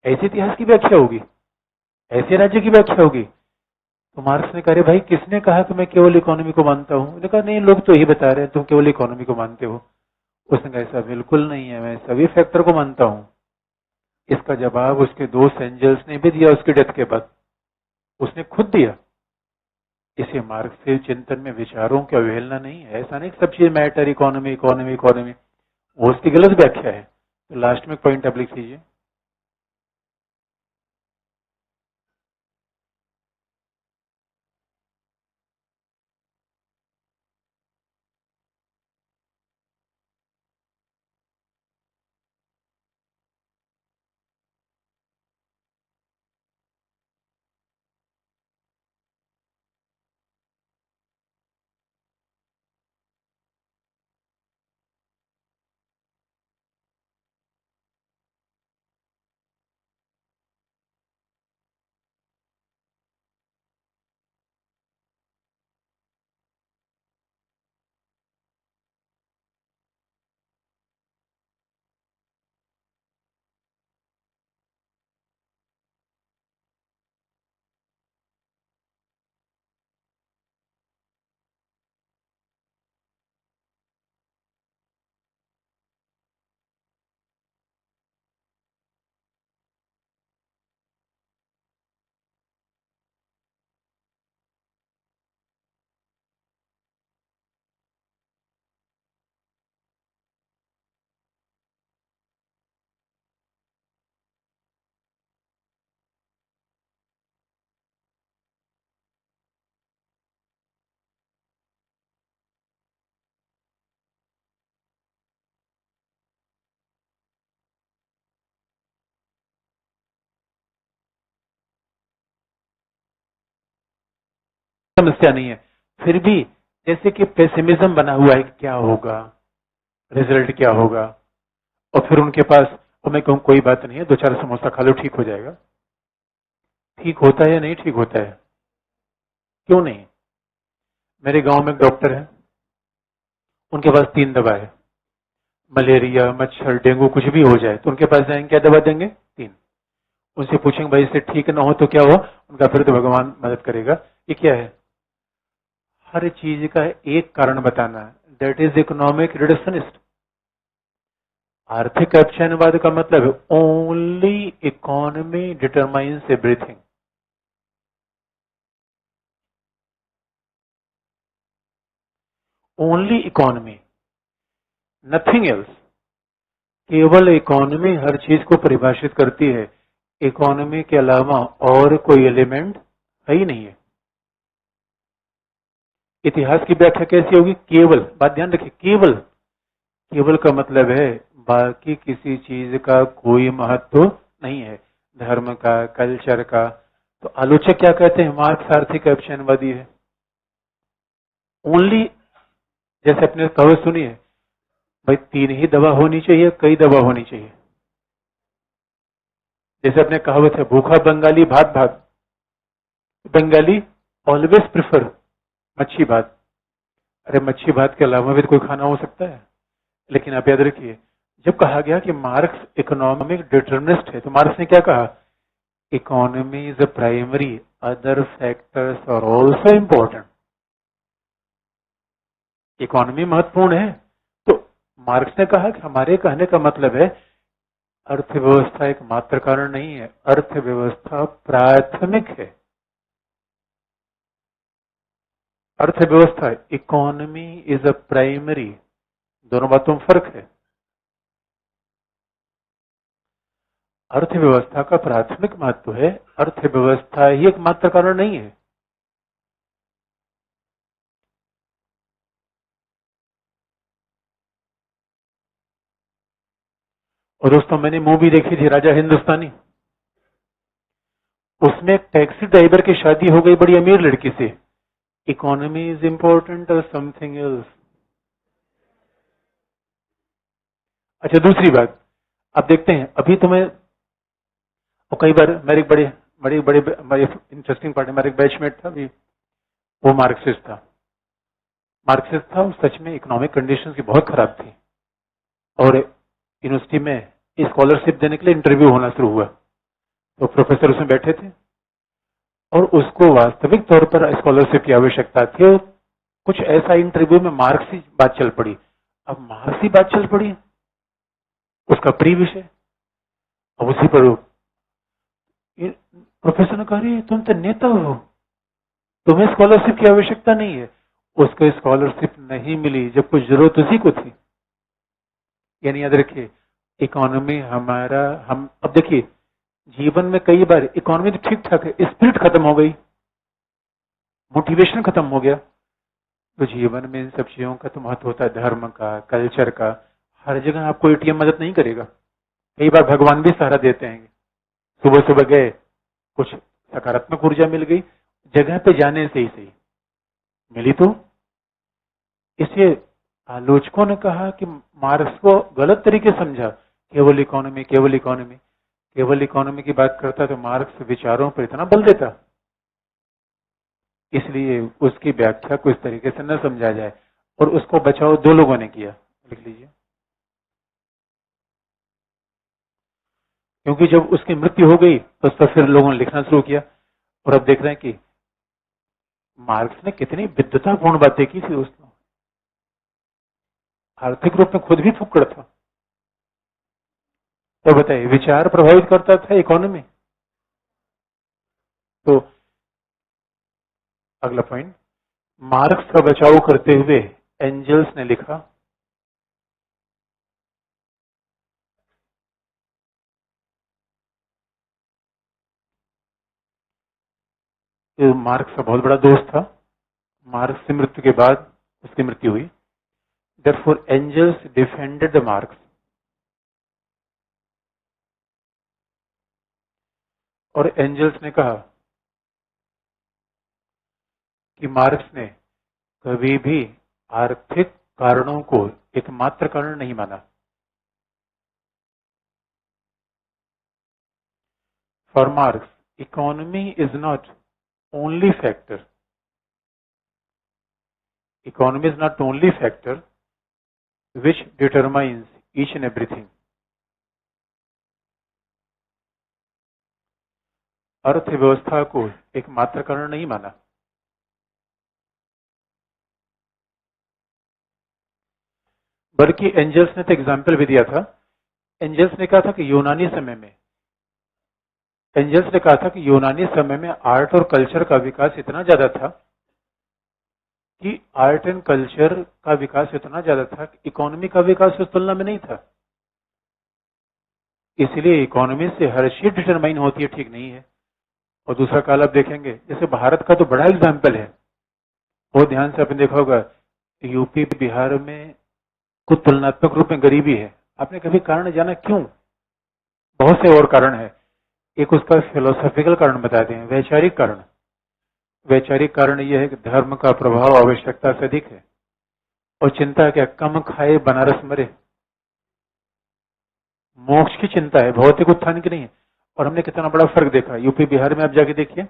ऐसे इतिहास की व्याख्या होगी? ऐसे राज्य की व्याख्या होगी? तो मार्क्स ने कहा अरे भाई किसने कहा कि मैं केवल इकोनॉमी को मानता हूं? उसने कहा नहीं, लोग तो यही बता रहे हैं तुम केवल इकोनॉमी को मानते हो। उसने कहा ऐसा बिल्कुल नहीं है, मैं सभी फैक्टर को मानता हूं। इसका जवाब उसके दोस्त एंजल्स ने भी दिया उसकी डेथ के बाद, उसने खुद दिया। इसे मार्क्स के चिंतन में विचारों की अवहेलना नहीं है। ऐसा नहीं सब चीज मैटर, इकोनॉमी इकोनॉमी इकोनॉमी, वो उसकी गलत व्याख्या है। तो लास्ट में पॉइंट आप लिख लीजिए। समस्या नहीं है, फिर भी जैसे कि पेसिमिज्म बना हुआ है कि क्या होगा, रिजल्ट क्या होगा, और फिर उनके पास, और मैं कहूँ कोई बात नहीं है, 2-4 समोसा खा लो ठीक हो जाएगा। ठीक होता है या नहीं ठीक होता है? क्यों नहीं? मेरे गांव में एक डॉक्टर है, उनके पास 3 दवा है, मलेरिया, मच्छर, डेंगू कुछ भी हो जाए तो उनके पास जाएंगे, क्या दवा देंगे? 3। उनसे पूछेंगे भाई इससे ठीक ना हो तो क्या हुआ? उनका फिर तो भगवान मदद करेगा। ये क्या है? हर चीज का एक कारण बताना, दैट इज इकोनॉमिक रिडक्शनिस्ट। आर्थिक अपक्षयवाद का मतलब है only economy determines everything. Only economy, nothing else. केवल इकोनॉमी हर चीज को परिभाषित करती है, इकोनॉमी के अलावा और कोई एलिमेंट है ही नहीं है। इतिहास की व्याख्या कैसी होगी? केवल, बात ध्यान रखिए, केवल, केवल का मतलब है बाकी किसी चीज का कोई महत्व नहीं है, धर्म का, कल्चर का। तो आलोचक क्या कहते हैं? मार्क्स आर्थिक अपक्षयवादी है। ओनली, जैसे अपने कहावत सुनी है, भाई 3 ही दवा होनी चाहिए, कई दवा होनी चाहिए। जैसे अपने कहावत है, भूखा बंगाली भात भात, बंगाली ऑलवेज प्रिफर मच्छी भात। अरे मच्छी भात के अलावा भी तो कोई खाना हो सकता है। लेकिन आप याद रखिए, जब कहा गया कि मार्क्स इकोनॉमिक डिटर्मिनिस्ट है, तो मार्क्स ने क्या कहा? Economy is a primary, other factors are also important. Economy महत्वपूर्ण है, तो मार्क्स ने कहा कि हमारे कहने का मतलब है अर्थव्यवस्था एक मात्र कारण नहीं है, अर्थव्यवस्था प्राथमिक है। अर्थव्यवस्था, इकोनॉमी इज अ प्राइमरी, दोनों बातों में फर्क है। अर्थव्यवस्था का प्राथमिक महत्व है, अर्थव्यवस्था ही एक मात्र कारण नहीं है। और दोस्तों मैंने मूवी देखी थी राजा हिंदुस्तानी, उसमें एक टैक्सी ड्राइवर की शादी हो गई बड़ी अमीर लड़की से। इकोनॉमी इज इंपॉर्टेंट और समथिंग एल्स। अच्छा दूसरी बात, अब देखते हैं, अभी तो मैं, और कई बार मेरे एक बड़े बड़े बड़े बड़े इंटरेस्टिंग पार्ट है, मेरा एक बैचमेट था भी, वो मार्क्सिस्ट था। मार्क्सिस्ट था, सच में इकोनॉमिक कंडीशंस की बहुत खराब थी, और यूनिवर्सिटी में स्कॉलरशिप देने के लिए इंटरव्यू होना शुरू हुआ, तो प्रोफेसर उसमें बैठे थे और उसको वास्तविक तौर पर स्कॉलरशिप की आवश्यकता थी, और कुछ ऐसा इंटरव्यू में मार्क्स की बात चल पड़ी। अब मार्क्स की बात चल पड़ी, उसका प्री विषय, अब उसी पर प्रोफेसर ने कहा रही तुम तो नेता हो, तुम्हें स्कॉलरशिप की आवश्यकता नहीं है। उसको स्कॉलरशिप नहीं मिली जबकि जरूरत उसी को थी। यानी याद रखिए, इकोनॉमी हमारा, हम अब देखिए जीवन में कई बार इकोनॉमी तो ठीक ठाक है, स्पिरिट खत्म हो गई, मोटिवेशन खत्म हो गया, तो जीवन में इन सब चीजों का तो महत्व होता है, धर्म का, कल्चर का। हर जगह आपको एटीएम मदद नहीं करेगा, कई बार भगवान भी सहारा देते हैं। सुबह सुबह गए, कुछ सकारात्मक ऊर्जा मिल गई, जगह पे जाने से ही सही मिली। तो इसलिए आलोचकों ने कहा कि मार्क्स को गलत तरीके समझा, केवल इकोनॉमी, केवल इकोनॉमी, केवल इकोनॉमी की बात करता तो मार्क्स विचारों पर इतना बल देता। इसलिए उसकी व्याख्या को इस तरीके से न समझा जाए, और उसको बचाव 2 लोगों ने किया, लिख लीजिए। क्योंकि जब उसकी मृत्यु हो गई तो तब फिर लोगों ने लिखना शुरू किया, और अब देख रहे हैं कि मार्क्स ने कितनी विद्वतापूर्ण बातें की थी दोस्तों। आर्थिक रूप में खुद भी फुक्कड़ था, तो बताइए विचार प्रभावित करता था इकोनॉमी। तो अगला पॉइंट, मार्क्स का बचाव करते हुए एंजल्स ने लिखा कि मार्क्स का बहुत बड़ा दोस्त था, मार्क्स की मृत्यु के बाद उसकी मृत्यु हुई, therefore angels defended the Marx। और एंजल्स ने कहा कि मार्क्स ने कभी भी आर्थिक कारणों को एकमात्र कारण नहीं माना। For marks, economy is not only factor, economy is not only factor which determines each and everything. अर्थव्यवस्था को एकमात्र कारण नहीं माना। बल्कि एंजल्स ने तो एग्जाम्पल भी दिया था। एंजल्स ने कहा था कि यूनानी समय में आर्ट और कल्चर का विकास इतना ज्यादा था कि आर्ट एंड कल्चर का विकास इतना ज्यादा था कि इकोनॉमी का विकास उस तुलना में नहीं था। इसलिए इकोनॉमी से हर चीज डिटरमाइन होती है, ठीक नहीं है। और दूसरा काल आप देखेंगे, जैसे भारत का तो बड़ा एग्जाम्पल है, वो ध्यान से आपने देखा होगा, यूपी बिहार में कुछ तुलनात्मक रूप में गरीबी है। आपने कभी कारण जाना क्यों? बहुत से और कारण है। एक उसका फिलोसॉफिकल कारण बता दें, वैचारिक कारण। वैचारिक कारण यह है कि धर्म का प्रभाव आवश्यकता से अधिक है और चिंता क्या, कम खाए बनारस मरे। मोक्ष की चिंता है, भौतिक उत्थान की नहीं है। और हमने कितना बड़ा फर्क देखा यूपी बिहार में। आप जाके देखिए,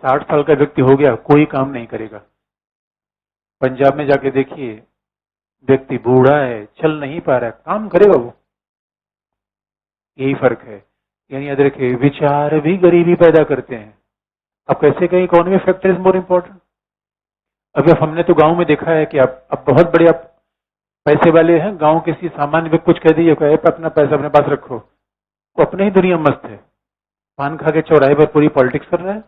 60 साल का व्यक्ति हो गया, कोई काम नहीं करेगा। पंजाब में जाके देखिए, व्यक्ति बूढ़ा है, चल नहीं पा रहा है, काम करेगा वो। यही फर्क है। यानी याद रखिए, विचार भी गरीबी पैदा करते हैं। अब कैसे कहें economic factor is more important. अब हमने तो गांव में देखा है कि अब बहुत बड़े आप पैसे वाले हैं, गांव किसी सामान्य व्यक्ति कुछ कह दिए, अपना पैसा अपने पास रखो, वो अपने ही दुनिया मस्त है, पान खा के चौराहे पर पूरी पॉलिटिक्स कर रहा है।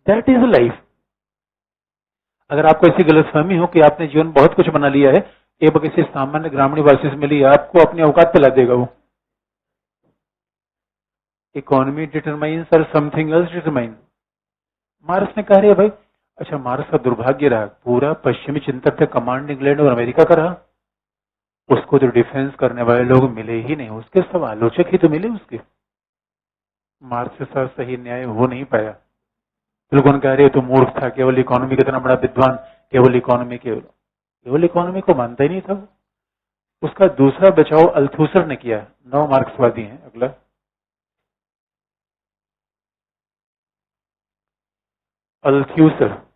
That is life. अगर आपको ऐसी गलतफहमी हो कि आपने जीवन बहुत कुछ बना लिया है, एक किसी सामान्य ग्रामीण वासी से मिली, आपको अपनी औकात पे ला देगा वो। इकोनॉमी डिटरमाइंस और समथिंग एल्स डिटरमाइन। मार्क्स ने कहा, भाई अच्छा, मार्क्स का दुर्भाग्य रहा, पूरा पश्चिमी चिंतक थे, कमांड इंग्लैंड और अमेरिका का रहा, उसको तो डिफेंस करने वाले लोग मिले ही नहीं, उसके सब आलोचक ही तो मिले उसके। मार्क्स के साथ सही न्याय हो नहीं पाया। लोगों कह रहे तो मूर्ख था, केवल इकोनॉमी का इतना बड़ा विद्वान, केवल इकोनॉमी को मानता ही नहीं था। उसका दूसरा बचाव अल्थुसर ने किया। 9 मार्क्सवादी हैं। अगला, अल्थ्यूसर।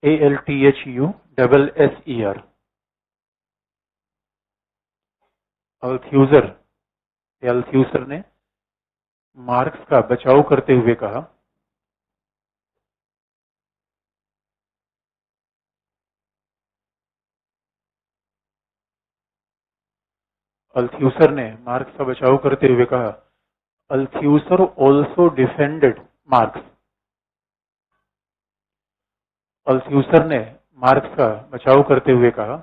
ALTHUSSER। अल्थ्यूसर ने मार्क्स का बचाव करते हुए कहा, अल्थ्यूसर ऑल्सो डिफेंडेड मार्क्स। अल्थ्यूसर ने मार्क्स का बचाव करते हुए कहा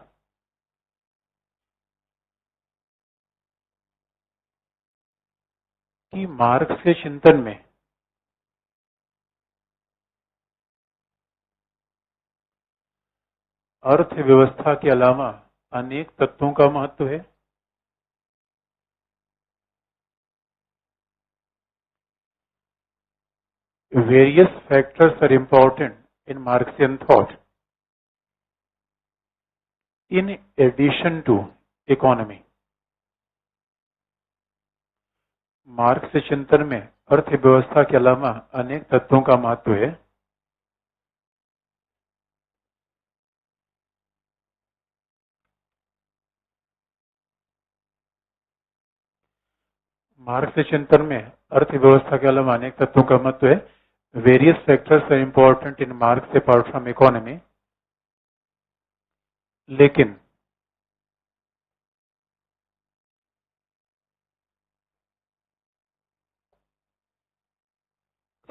कि मार्क्स के चिंतन में अर्थव्यवस्था के अलावा अनेक तत्वों का महत्व है। Various factors are important in Marxian thought in addition to economy. Marks के चिंतन में अर्थव्यवस्था के अलावा अनेक तत्वों का महत्व है। मार्क्स के चिंतन में अर्थव्यवस्था के अलावा अनेक तत्वों का महत्व है। Various factors are important in Marx apart from economy. लेकिन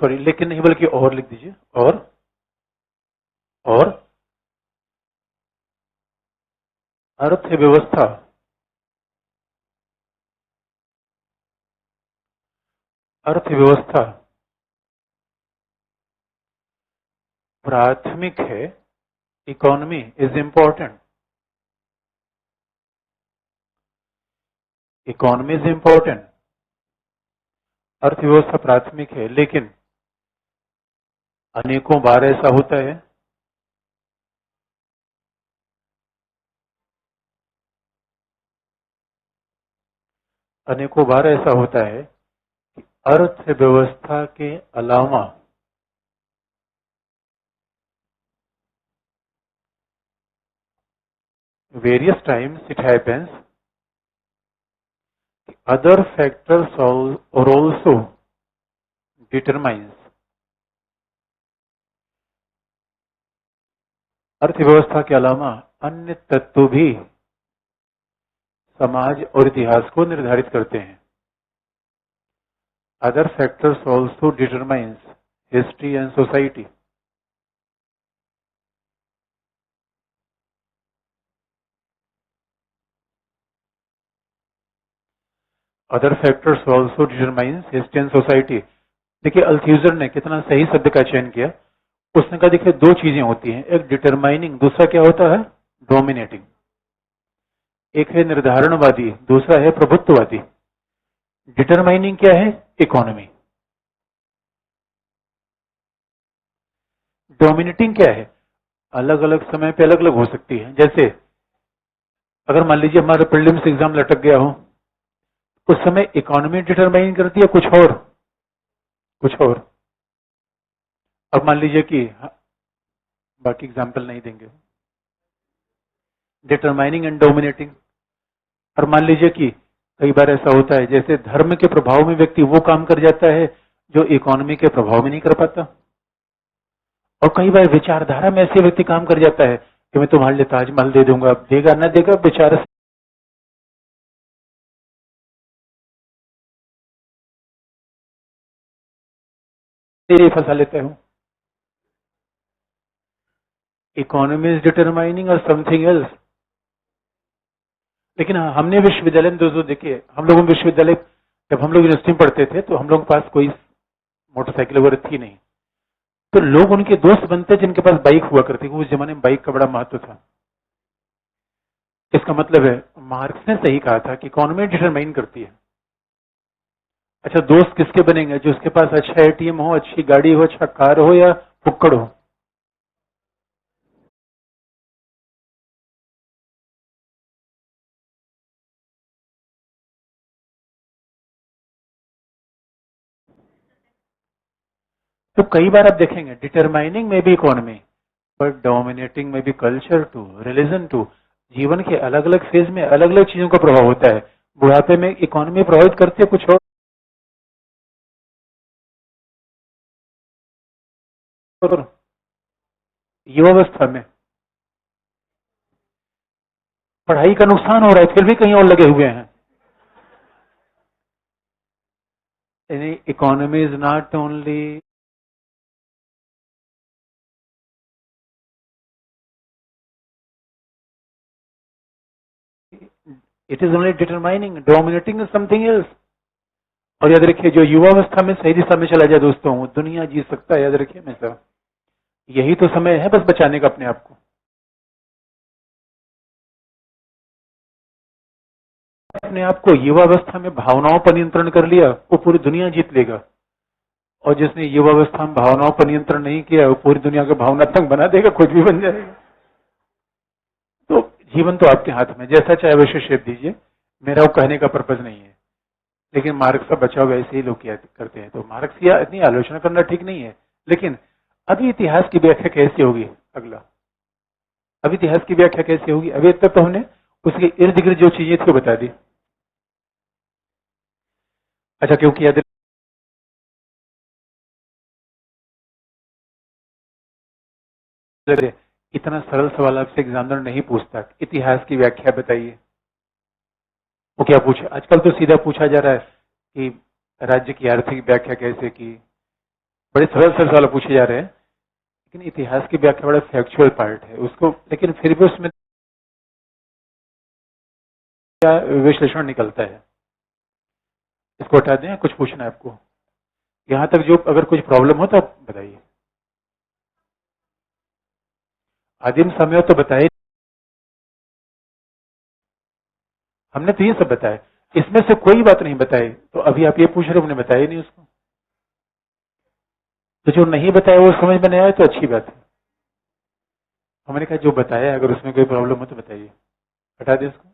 लेकिन नहीं, बल्कि और लिख दीजिए। और अर्थव्यवस्था प्राथमिक है, economy is important. Economy is important अर्थव्यवस्था प्राथमिक है, लेकिन अनेकों बार ऐसा होता है कि अर्थव्यवस्था के अलावा various times it happens other factors are also determines अर्थव्यवस्था के अलावा अन्य तत्व भी समाज और इतिहास को निर्धारित करते हैं. Other factors also determines history and society. Other factors also determines history and society. देखिए अल्थ्यूजर ने कितना सही शब्द का चयन किया. उसने कहा देखिए दो चीजें होती हैं, एक डिटरमाइनिंग, दूसरा क्या होता है डोमिनेटिंग. एक है निर्धारणवादी, दूसरा है प्रभुत्ववादी. डिटरमाइनिंग क्या है इकोनॉमी. डोमिनेटिंग क्या है अलग अलग समय पे अलग अलग हो सकती है. जैसे अगर मान लीजिए हमारा प्रीलिम्स एग्जाम लटक गया हो, उस समय इकोनॉमी डिटरमाइन करती है कुछ और. अब मान लीजिए कि बाकी एग्जाम्पल नहीं देंगे. Determining and dominating. और मान लीजिए कि कई बार ऐसा होता है जैसे धर्म के प्रभाव में व्यक्ति वो काम कर जाता है जो इकोनॉमी के प्रभाव में नहीं कर पाता. और कई बार विचारधारा में ऐसे व्यक्ति काम कर जाता है कि मैं तुम्हारे लिए ताजमहल दे दूंगा, देगा ना देगा बेचारा फंसा लेता हूं. इकोनॉमी इज डिटरमाइनिंग और समथिंग एल्स. लेकिन हमने विश्वविद्यालय में दोस्तों देखिए, हम लोगों में विश्वविद्यालय जब हम लोग यूनिवर्सिटी में पढ़ते थे तो हम लोगों के पास कोई मोटरसाइकिल वगैरह थी नहीं, तो लोग उनके दोस्त बनते जिनके पास बाइक हुआ करती. उस जमाने में बाइक का बड़ा महत्व था. इसका मतलब है मार्क्स ने सही कहा था कि इकोनॉमी डिटरमाइन करती है. अच्छा दोस्त किसके बनेंगे, जो उसके पास अच्छा एटीएम हो, अच्छी गाड़ी हो, अच्छा कार हो या फुक्कड़ हो. तो कई बार आप देखेंगे डिटरमाइनिंग में भी इकोनॉमी, बट डोमिनेटिंग में भी कल्चर टू, रिलीजन टू. जीवन के अलग अलग फेज में अलग अलग चीजों का प्रभाव होता है. बुढ़ापे में इकोनॉमी प्रभावित करती है कुछ और, युवावस्था में पढ़ाई का नुकसान हो रहा है फिर भी कहीं और लगे हुए हैं. Economy is not only it is only determining, dominating is something else. और याद रखिए जो युवावस्था में सही दिशा में चला जाए दोस्तों वो दुनिया जीत सकता है. याद रखिए हमेशा यही तो समय है बस बचाने का अपने आप को. अपने आप को युवावस्था में भावनाओं पर नियंत्रण कर लिया वो पूरी दुनिया जीत लेगा. और जिसने युवावस्था में भावनाओं पर नियंत्रण नहीं किया वो पूरी दुनिया को भावनात्मक बना देगा, कुछ भी बन जाएगा. तो जीवन तो आपके हाथ में, जैसा चाहे वैसे शेप दीजिए. मेरा वो कहने का पर्पज नहीं है, लेकिन मार्क्स का बचाव वैसे ही लोग करते हैं. तो मार्क्स की इतनी आलोचना करना ठीक नहीं है. लेकिन अभी इतिहास की व्याख्या कैसी होगी अगला, अभी इतिहास की व्याख्या कैसी होगी. अभी तक तो हमने उसके इर्द गिर्द जो चीजें थी वो बता दी. अच्छा क्योंकि याद इतना सरल सवाल आपसे एग्जामिनर नहीं पूछता, इतिहास की व्याख्या बताइए. वो क्या पूछे, आजकल तो सीधा पूछा जा रहा है कि राज्य की आर्थिक व्याख्या कैसे की. बड़े सरल सरल सवाल पूछे जा रहे हैं. लेकिन इतिहास की व्याख्या बड़ा फैक्चुअल पार्ट है उसको, लेकिन फिर भी उसमें क्या विश्लेषण निकलता है. इसको हटा दें, कुछ पूछना है आपको. यहां तक जो अगर कुछ प्रॉब्लम हो तो आप बताइए. आदिम समय तो बताए, हमने तो ये सब बताया. इसमें से कोई बात नहीं बताई, तो अभी आप ये पूछ रहे हमने बताया नहीं उसको। तो जो नहीं बताया वो समझ में नहीं आया तो अच्छी बात है। हमने कहा जो बताया अगर उसमें कोई प्रॉब्लम हो तो बताइए, हटा दे इसको।